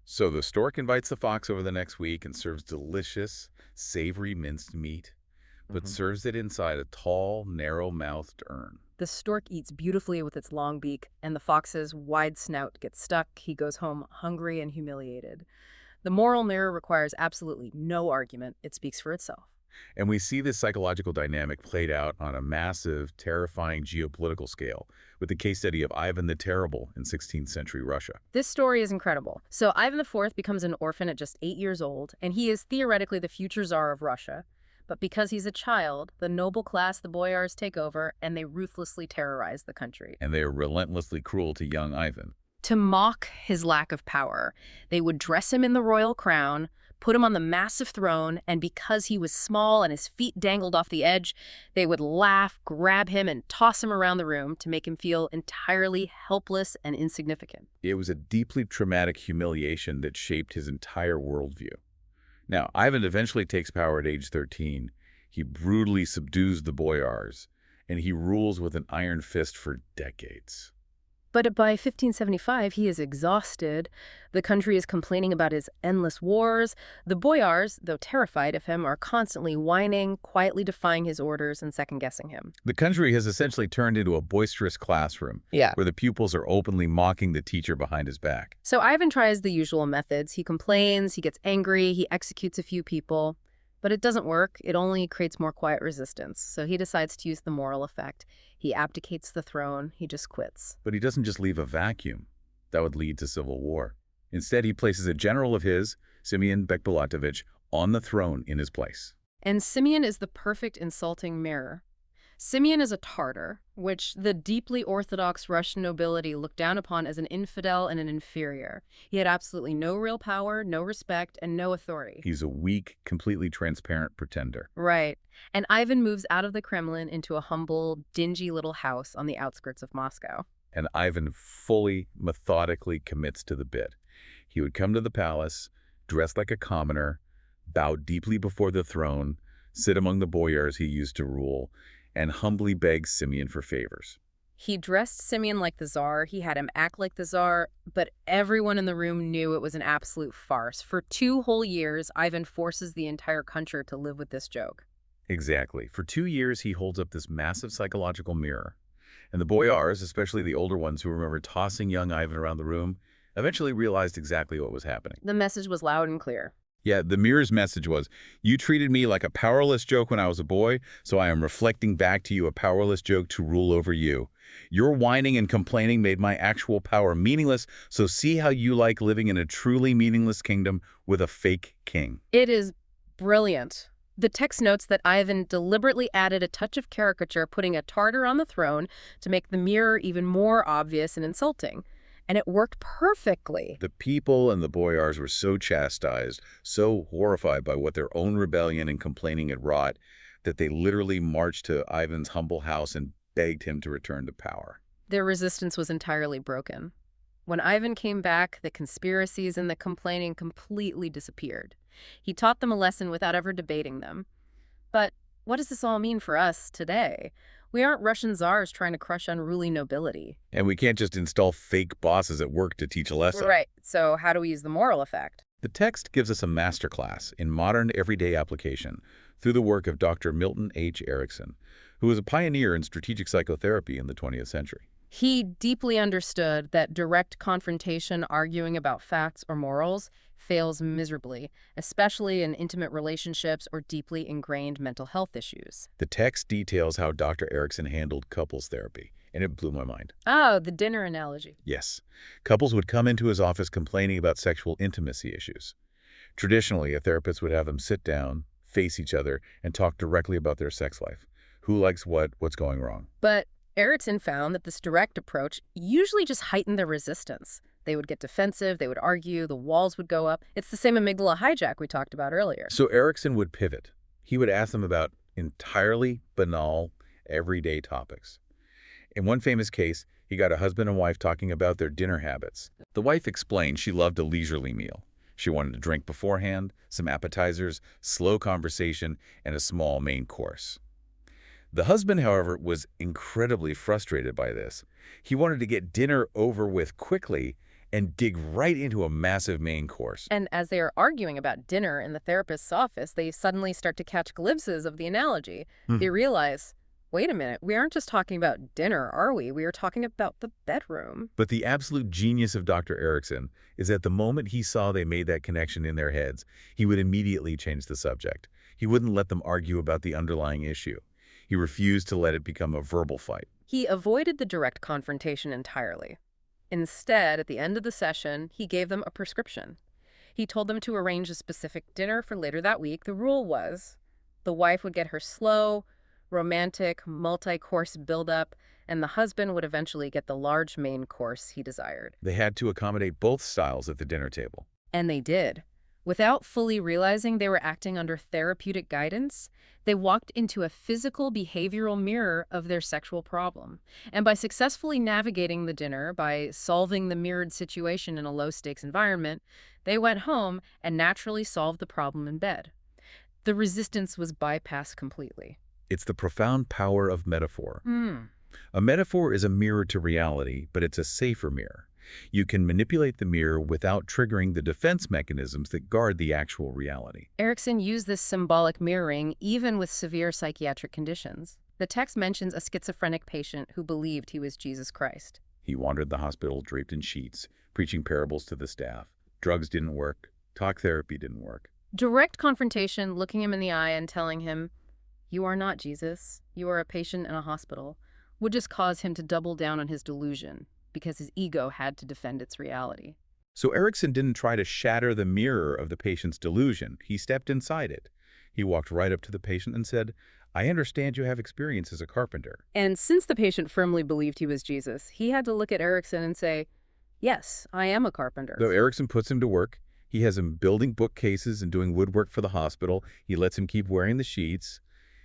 B: So the stork invites the fox over the next week and serves delicious, savory minced meat, but serves it inside a tall, narrow-mouthed urn.
A: The stork eats beautifully with its long beak, and the fox's wide snout gets stuck. He goes home hungry and humiliated. The moral mirror requires absolutely no argument. It speaks for itself.
B: And we see this psychological dynamic played out on a massive, terrifying geopolitical scale with the case study of Ivan the Terrible in 16th century Russia.
A: This story is incredible. So Ivan IV becomes an orphan at just 8 years old, and he is theoretically the future Tsar of Russia. But because he's a child, the noble class, the boyars, take over, and they ruthlessly terrorize the country.
B: And they are relentlessly cruel to young Ivan.
A: To mock his lack of power, they would dress him in the royal crown, put him on the massive throne, and because he was small and his feet dangled off the edge, they would laugh, grab him, and toss him around the room to make him feel entirely helpless and insignificant.
B: It was a deeply traumatic humiliation that shaped his entire worldview. Now, Ivan eventually takes power at age 13. He brutally subdues the boyars, and he rules with an iron fist for decades.
A: But by 1575, he is exhausted. The country is complaining about his endless wars. The boyars, though terrified of him, are constantly whining, quietly defying his orders and second-guessing him.
B: The country has essentially turned into a boisterous classroom, where the pupils are openly mocking the teacher behind his back.
A: So Ivan tries the usual methods. He complains, he gets angry, he executes a few people. But it doesn't work. It only creates more quiet resistance. So he decides to use the moral effect. He abdicates the throne. He just quits.
B: But he doesn't just leave a vacuum. That would lead to civil war. Instead, he places a general of his, Simeon Bekbalatovich, on the throne in his place.
A: And Simeon is the perfect insulting mirror. Simeon is a Tartar, which the deeply orthodox Russian nobility looked down upon as an infidel and an inferior. He had absolutely no real power, no respect, and no authority.
B: He's a weak, completely transparent pretender.
A: Right. And Ivan moves out of the Kremlin into a humble, dingy little house on the outskirts of Moscow.
B: And Ivan fully, methodically commits to the bit. He would come to the palace, dressed like a commoner, bow deeply before the throne, sit among the boyars he used to rule, and humbly begged Simeon for favors.
A: He dressed Simeon like the Tsar, he had him act like the Tsar, but everyone in the room knew it was an absolute farce. For 2 whole years, Ivan forces the entire country to live with this joke.
B: Exactly. For 2 years, he holds up this massive psychological mirror. And the boyars, especially the older ones who remember tossing young Ivan around the room, eventually realized exactly what was happening.
A: The message was loud and clear.
B: Yeah, the mirror's message was, you treated me like a powerless joke when I was a boy, so I am reflecting back to you a powerless joke to rule over you. Your whining and complaining made my actual power meaningless, so see how you like living in a truly meaningless kingdom with a fake king.
A: It is brilliant. The text notes that Ivan deliberately added a touch of caricature, putting a Tartar on the throne to make the mirror even more obvious and insulting. And it worked perfectly.
B: The people and the boyars were so chastised, so horrified by what their own rebellion and complaining had wrought, that they literally marched to Ivan's humble house and begged him to return to power.
A: Their resistance was entirely broken. When Ivan came back, the conspiracies and the complaining completely disappeared. He taught them a lesson without ever debating them. But what does this all mean for us today? We aren't Russian czars trying to crush unruly nobility.
B: And we can't just install fake bosses at work to teach a lesson.
A: Right. So how do we use the moral effect?
B: The text gives us a masterclass in modern everyday application through the work of Dr. Milton H. Erickson, who was a pioneer in strategic psychotherapy in the 20th century.
A: He deeply understood that direct confrontation arguing about facts or morals fails miserably, especially in intimate relationships or deeply ingrained mental health issues.
B: The text details how Dr. Erickson handled couples therapy, and it blew my mind.
A: Oh, the dinner analogy.
B: Yes, couples would come into his office complaining about sexual intimacy issues. Traditionally, a therapist would have them sit down, face each other, and talk directly about their sex life. Who likes what, what's going wrong.
A: But Erickson found that this direct approach usually just heightened their resistance. They would get defensive, they would argue, the walls would go up. It's the same amygdala hijack we talked about earlier.
B: So Erickson would pivot. He would ask them about entirely banal, everyday topics. In one famous case, he got a husband and wife talking about their dinner habits. The wife explained she loved a leisurely meal. She wanted a drink beforehand, some appetizers, slow conversation, and a small main course. The husband, however, was incredibly frustrated by this. He wanted to get dinner over with quickly and dig right into a massive main course.
A: And as they are arguing about dinner in the therapist's office, they suddenly start to catch glimpses of the analogy. They realize, wait a minute, we aren't just talking about dinner, are we? We are talking about the bedroom.
B: But the absolute genius of Dr. Erickson is that the moment he saw they made that connection in their heads, he would immediately change the subject. He wouldn't let them argue about the underlying issue. He refused to let it become a verbal fight.
A: He avoided the direct confrontation entirely. Instead, at the end of the session, he gave them a prescription. He told them to arrange a specific dinner for later that week. The rule was the wife would get her slow, romantic, multi-course build-up, and the husband would eventually get the large main course he desired.
B: They had to accommodate both styles at the dinner table.
A: And they did. Without fully realizing they were acting under therapeutic guidance, they walked into a physical behavioral mirror of their sexual problem. And by successfully navigating the dinner, by solving the mirrored situation in a low-stakes environment, they went home and naturally solved the problem in bed. The resistance was bypassed completely.
B: It's the profound power of metaphor. A metaphor is a mirror to reality, but it's a safer mirror. You can manipulate the mirror without triggering the defense mechanisms that guard the actual reality.
A: Erickson used this symbolic mirroring even with severe psychiatric conditions. The text mentions a schizophrenic patient who believed he was Jesus Christ.
B: He wandered the hospital draped in sheets, preaching parables to the staff. Drugs didn't work. Talk therapy didn't work.
A: Direct confrontation, looking him in the eye and telling him, "You are not Jesus. You are a patient in a hospital," would just cause him to double down on his delusion, because his ego had to defend its reality.
B: So Erickson didn't try to shatter the mirror of the patient's delusion. He stepped inside it. He walked right up to the patient and said, "I understand you have experience as a carpenter."
A: And since the patient firmly believed he was Jesus, he had to look at Erickson and say, "Yes, I am a carpenter."
B: So Erickson puts him to work. He has him building bookcases and doing woodwork for the hospital. He lets him keep wearing the sheets.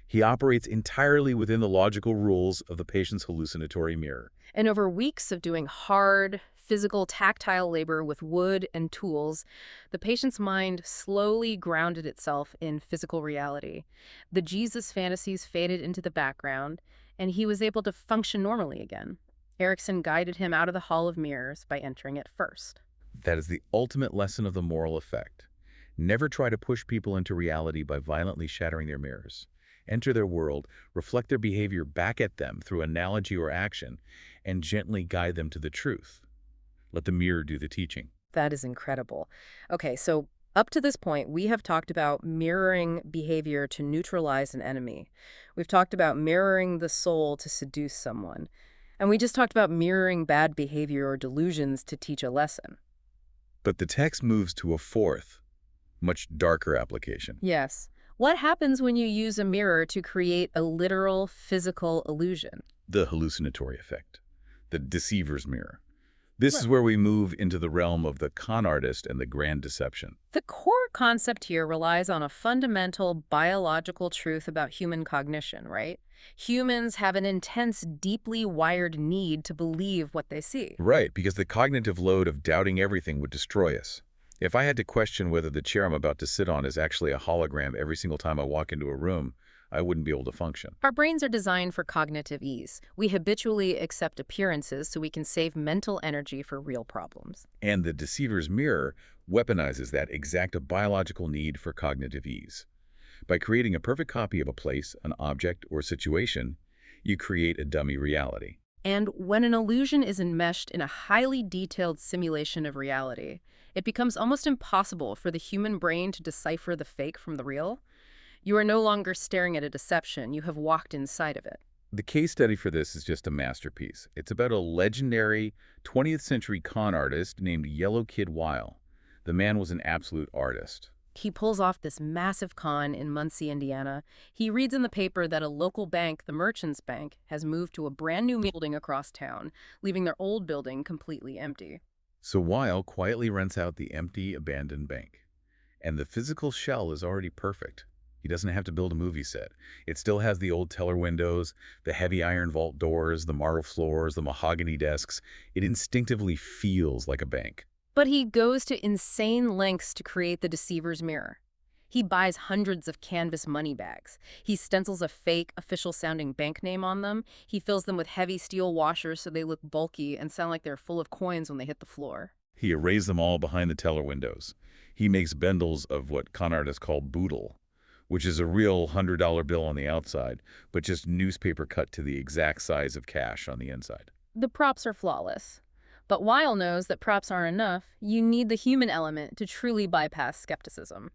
B: He operates entirely within the logical rules of the patient's hallucinatory mirror.
A: And over weeks of doing hard, physical, tactile labor with wood and tools, the patient's mind slowly grounded itself in physical reality. The Jesus fantasies faded into the background, and he was able to function normally again. Erickson guided him out of the Hall of Mirrors by entering it first.
B: That is the ultimate lesson of the moral effect. Never try to push people into reality by violently shattering their mirrors. Enter their world, reflect their behavior back at them through analogy or action, and gently guide them to the truth. Let the mirror do the teaching.
A: That is incredible. Okay, so up to this point, we have talked about mirroring behavior to neutralize an enemy. We've talked about mirroring the soul to seduce someone. And we just talked about mirroring bad behavior or delusions to teach a lesson.
B: But the text moves to a fourth, much darker application.
A: Yes. What happens when you use a mirror to create a literal physical illusion?
B: The hallucinatory effect, the deceiver's mirror. This
A: Right.
B: is where we move into the realm of the con artist and the grand deception.
A: The core concept here relies on a fundamental biological truth about human cognition, right? Humans have an intense, deeply wired need to believe what they see.
B: Right, because the cognitive load of doubting everything would destroy us. If I had to question whether the chair I'm about to sit on is actually a hologram every single time I walk into a room, I wouldn't be able to function.
A: Our brains are designed for cognitive ease. We habitually accept appearances so we can save mental energy for real problems.
B: And the deceiver's mirror weaponizes that exact biological need for cognitive ease. By creating a perfect copy of a place, an object, or situation, you create a dummy reality.
A: And when an illusion is enmeshed in a highly detailed simulation of reality, it becomes almost impossible for the human brain to decipher the fake from the real. You are no longer staring at a deception, you have walked inside of it.
B: The case study for this is just a masterpiece. It's about a legendary 20th century con artist named Yellow Kid Weil. The man was an absolute artist.
A: He pulls off this massive con in Muncie, Indiana. He reads in the paper that a local bank, the Merchants Bank, has moved to a brand new building across town, leaving their old building completely empty.
B: So Weil quietly rents out the empty, abandoned bank. And the physical shell is already perfect. He doesn't have to build a movie set. It still has the old teller windows, the heavy iron vault doors, the marble floors, the mahogany desks. It instinctively feels like a bank.
A: But he goes to insane lengths to create the deceiver's mirror. He buys hundreds of canvas money bags. He stencils a fake, official-sounding bank name on them. He fills them with heavy steel washers so they look bulky and sound like they're full of coins when they hit the floor.
B: He arrays them all behind the teller windows. He makes bundles of what con artists call boodle, which is a real $100 bill on the outside, but just newspaper cut to the exact size of cash on the inside.
A: The props are flawless. But Weil knows that props aren't enough. You need the human element to truly bypass skepticism.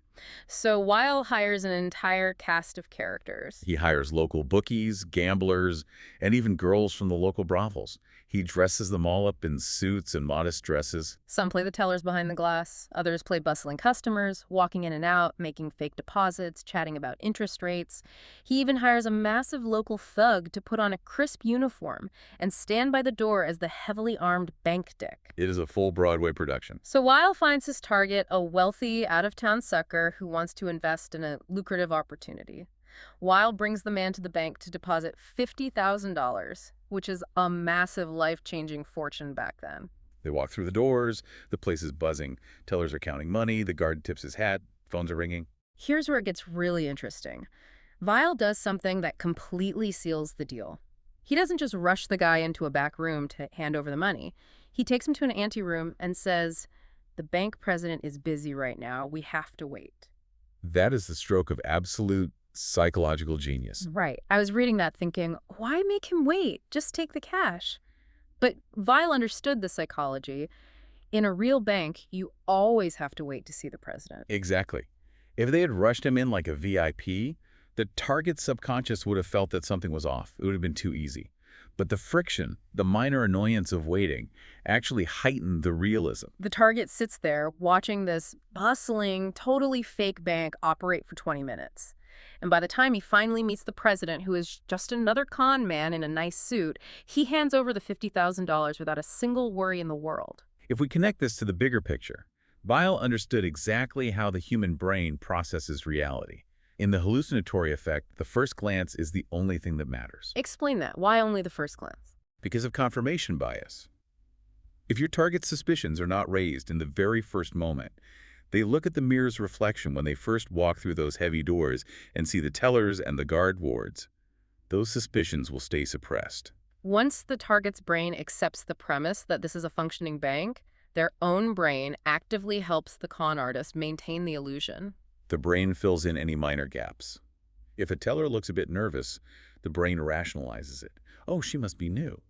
A: So Weil hires an entire cast of characters.
B: He hires local bookies, gamblers, and even girls from the local brothels. He dresses them all up in suits and modest dresses.
A: Some play the tellers behind the glass. Others play bustling customers, walking in and out, making fake deposits, chatting about interest rates. He even hires a massive local thug to put on a crisp uniform and stand by the door as the heavily armed bank dick.
B: It is a full Broadway production.
A: So Weil finds his target, a wealthy, out-of-town sucker who wants to invest in a lucrative opportunity. Weil brings the man to the bank to deposit $50,000, which is a massive life-changing fortune back then.
B: They walk through the doors, the place is buzzing. Tellers are counting money, the guard tips his hat, phones are ringing.
A: Here's where it gets really interesting. Weil does something that completely seals the deal. He doesn't just rush the guy into a back room to hand over the money. He takes him to an anteroom and says, "The bank president is busy right now. We have to wait."
B: That is the stroke of absolute psychological genius.
A: Right. I was reading that thinking, why make him wait? Just take the cash. But Weil understood the psychology. In a real bank, you always have to wait to see the president.
B: Exactly. If they had rushed him in like a VIP, the target's subconscious would have felt that something was off. It would have been too easy. But the friction, the minor annoyance of waiting, actually heightened the realism.
A: The target sits there watching this bustling, totally fake bank operate for 20 minutes. And by the time he finally meets the president, who is just another con man in a nice suit, he hands over the $50,000 without a single worry in the world.
B: If we connect this to the bigger picture, Weil understood exactly how the human brain processes reality. In the hallucinatory effect, the first glance is the only thing that matters.
A: Explain that. Why only the first glance?
B: Because of confirmation bias. If your target's suspicions are not raised in the very first moment, they look at the mirror's reflection when they first walk through those heavy doors and see the tellers and the guard wards. Those suspicions will stay suppressed.
A: Once the target's brain accepts the premise that this is a functioning bank, their own brain actively helps the con artist maintain the illusion.
B: The brain fills in any minor gaps. If a teller looks a bit nervous, the brain rationalizes it. Oh, she must be new.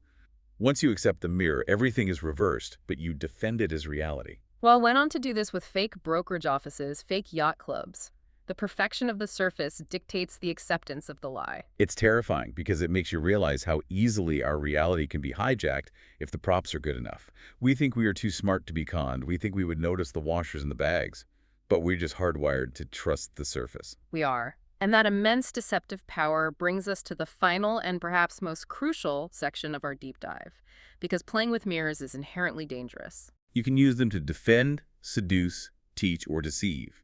B: Once you accept the mirror, everything is reversed, but you defend it as reality.
A: Well, went on to do this with fake brokerage offices, fake yacht clubs. The perfection of the surface dictates the acceptance of the lie.
B: It's terrifying because it makes you realize how easily our reality can be hijacked if the props are good enough. We think we are too smart to be conned. We think we would notice the washers and the bags, but we're just hardwired to trust the surface.
A: We are. And that immense deceptive power brings us to the final and perhaps most crucial section of our deep dive, because playing with mirrors is inherently dangerous.
B: You can use them to defend, seduce, teach, or deceive.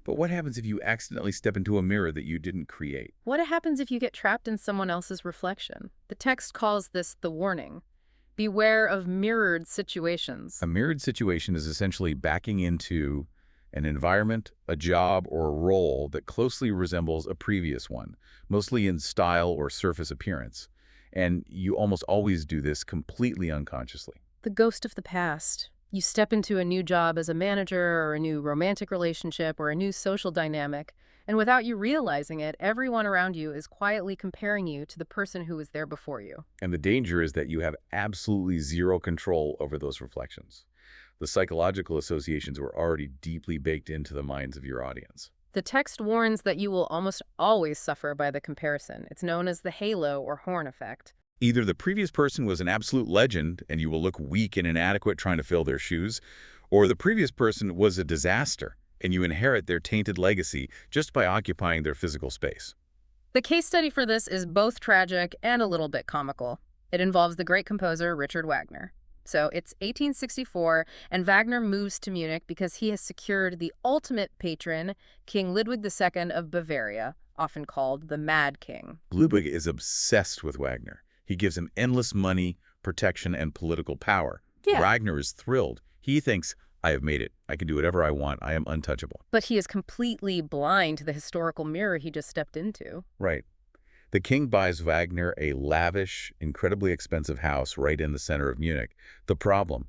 B: But what happens if you accidentally step into a mirror that you didn't create?
A: What happens if you get trapped in someone else's reflection? The text calls this the warning. Beware of mirrored situations.
B: A mirrored situation is essentially backing into an environment, a job, or a role that closely resembles a previous one, mostly in style or surface appearance. And you almost always do this completely unconsciously.
A: The ghost of the past. You step into a new job as a manager or a new romantic relationship or a new social dynamic, and without you realizing it, everyone around you is quietly comparing you to the person who was there before you.
B: And the danger is that you have absolutely zero control over those reflections. The psychological associations were already deeply baked into the minds of your audience.
A: The text warns that you will almost always suffer by the comparison. It's known as the halo or horn effect.
B: Either the previous person was an absolute legend and you will look weak and inadequate trying to fill their shoes, or the previous person was a disaster and you inherit their tainted legacy just by occupying their physical space.
A: The case study for this is both tragic and a little bit comical. It involves the great composer Richard Wagner. So it's 1864, and Wagner moves to Munich because he has secured the ultimate patron, King Ludwig II of Bavaria, often called the Mad King.
B: Ludwig is obsessed with Wagner. He gives him endless money, protection, and political power.
A: Yeah.
B: Wagner is thrilled. He thinks, I have made it. I can do whatever I want. I am untouchable.
A: But he is completely blind to the historical mirror he just stepped into.
B: Right. The king buys Wagner a lavish, incredibly expensive house right in the center of Munich. The problem,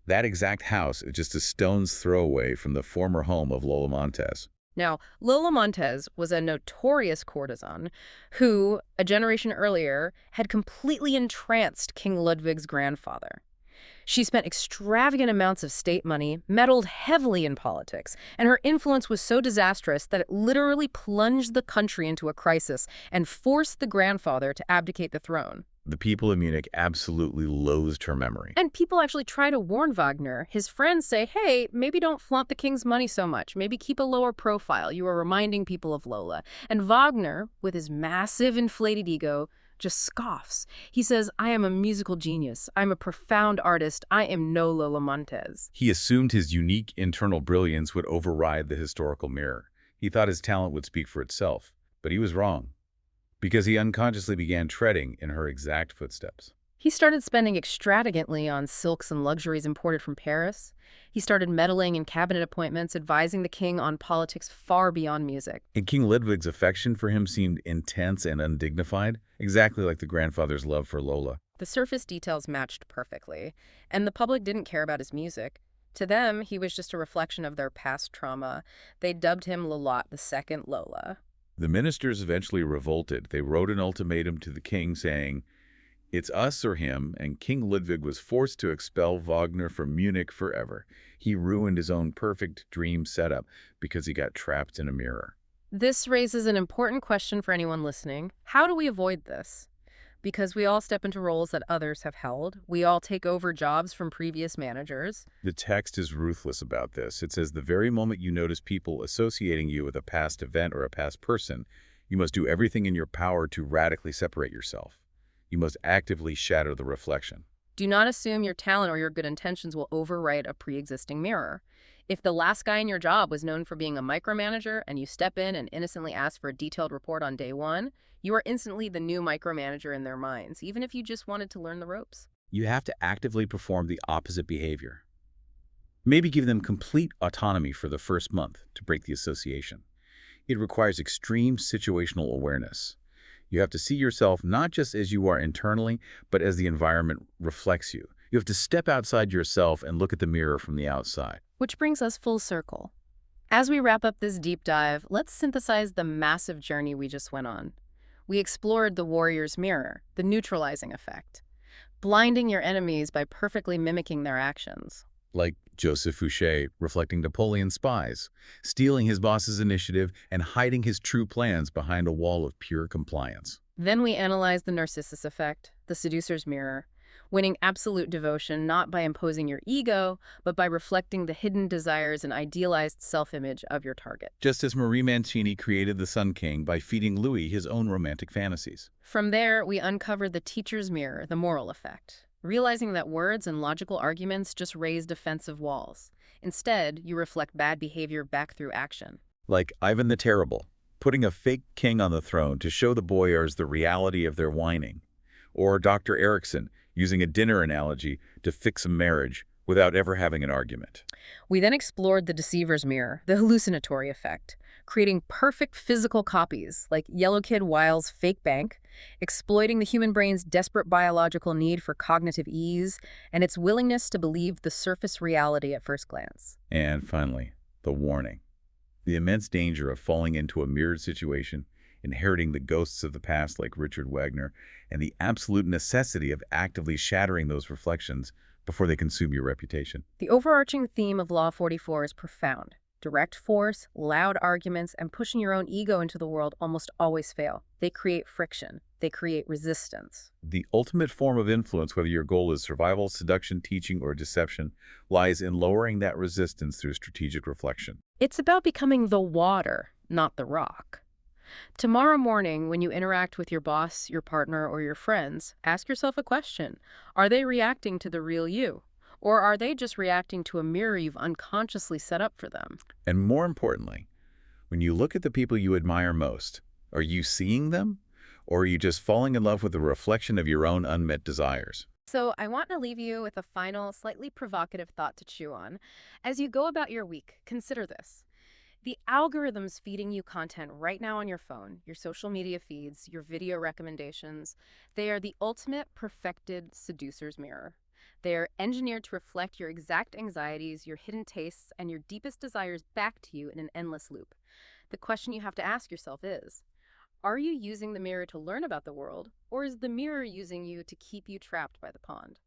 B: that exact house is just a stone's throw away from the former home of Lola Montez.
A: Now, Lola Montez was a notorious courtesan who, a generation earlier, had completely entranced King Ludwig's grandfather. She spent extravagant amounts of state money, meddled heavily in politics, and her influence was so disastrous that it literally plunged the country into a crisis and forced the grandfather to abdicate the throne.
B: The people of Munich absolutely loathed her memory.
A: And people actually try to warn Wagner. His friends say, hey, maybe don't flaunt the king's money so much. Maybe keep a lower profile. You are reminding people of Lola. And Wagner, with his massive inflated ego, just scoffs. He says, I am a musical genius. I'm a profound artist. I am no Lola Montez.
B: He assumed his unique internal brilliance would override the historical mirror. He thought his talent would speak for itself, but he was wrong, because he unconsciously began treading in her exact footsteps.
A: He started spending extravagantly on silks and luxuries imported from Paris. He started meddling in cabinet appointments, advising the king on politics far beyond music.
B: And King Ludwig's affection for him seemed intense and undignified, exactly like the grandfather's love for Lola.
A: The surface details matched perfectly, and the public didn't care about his music. To them, he was just a reflection of their past trauma. They dubbed him Lolot II Lola.
B: The ministers eventually revolted. They wrote an ultimatum to the king saying, it's us or him, and King Ludwig was forced to expel Wagner from Munich forever. He ruined his own perfect dream setup because he got trapped in a mirror.
A: This raises an important question for anyone listening. How do we avoid this? Because we all step into roles that others have held. We all take over jobs from previous managers.
B: The text is ruthless about this. It says the very moment you notice people associating you with a past event or a past person, you must do everything in your power to radically separate yourself. You must actively shatter the reflection.
A: Do not assume your talent or your good intentions will overwrite a pre-existing mirror. If the last guy in your job was known for being a micromanager and you step in and innocently ask for a detailed report on day one, you are instantly the new micromanager in their minds, even if you just wanted to learn the ropes.
B: You have to actively perform the opposite behavior. Maybe give them complete autonomy for the first month to break the association. It requires extreme situational awareness. You have to see yourself not just as you are internally, but as the environment reflects you. You have to step outside yourself and look at the mirror from the outside.
A: Which brings us full circle. As we wrap up this deep dive, let's synthesize the massive journey we just went on. We explored the warrior's mirror, the neutralizing effect, blinding your enemies by perfectly mimicking their actions.
B: like Joseph Fouché reflecting Napoleon's spies, stealing his boss's initiative and hiding his true plans behind a wall of pure compliance.
A: Then we analyze the Narcissus effect, the seducer's mirror, winning absolute devotion not by imposing your ego, but by reflecting the hidden desires and idealized self-image of your target.
B: Just as Marie Mancini created the Sun King by feeding Louis his own romantic fantasies.
A: From there, we uncover the teacher's mirror, the moral effect, realizing that words and logical arguments just raise defensive walls. Instead, you reflect bad behavior back through action.
B: Like Ivan the Terrible, putting a fake king on the throne to show the boyars the reality of their whining. Or Dr. Erickson, using a dinner analogy to fix a marriage without ever having an argument.
A: We then explored the deceiver's mirror, the hallucinatory effect, creating perfect physical copies, like Yellow Kid Weil's fake bank, exploiting the human brain's desperate biological need for cognitive ease and its willingness to believe the surface reality at first glance.
B: And finally, the warning. The immense danger of falling into a mirrored situation, inheriting the ghosts of the past like Richard Wagner, and the absolute necessity of actively shattering those reflections before they consume your reputation.
A: The overarching theme of Law 44 is profound. Direct force, loud arguments, and pushing your own ego into the world almost always fail. They create friction. They create resistance.
B: The ultimate form of influence, whether your goal is survival, seduction, teaching, or deception, lies in lowering that resistance through strategic reflection.
A: It's about becoming the water, not the rock. Tomorrow morning, when you interact with your boss, your partner, or your friends, ask yourself a question. Are they reacting to the real you? Or are they just reacting to a mirror you've unconsciously set up for them?
B: And more importantly, when you look at the people you admire most, are you seeing them? Or are you just falling in love with the reflection of your own unmet desires?
A: So I want to leave you with a final, slightly provocative thought to chew on. As you go about your week, consider this. The algorithms feeding you content right now on your phone, your social media feeds, your video recommendations, they are the ultimate perfected seducer's mirror. They are engineered to reflect your exact anxieties, your hidden tastes, and your deepest desires back to you in an endless loop. The question you have to ask yourself is, are you using the mirror to learn about the world, or is the mirror using you to keep you trapped by the pond?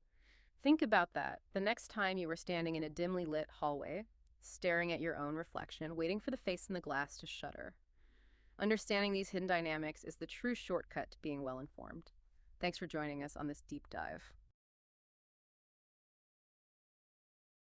A: Think about that the next time you are standing in a dimly lit hallway, staring at your own reflection, waiting for the face in the glass to shudder. Understanding these hidden dynamics is the true shortcut to being well-informed. Thanks for joining us on this deep dive.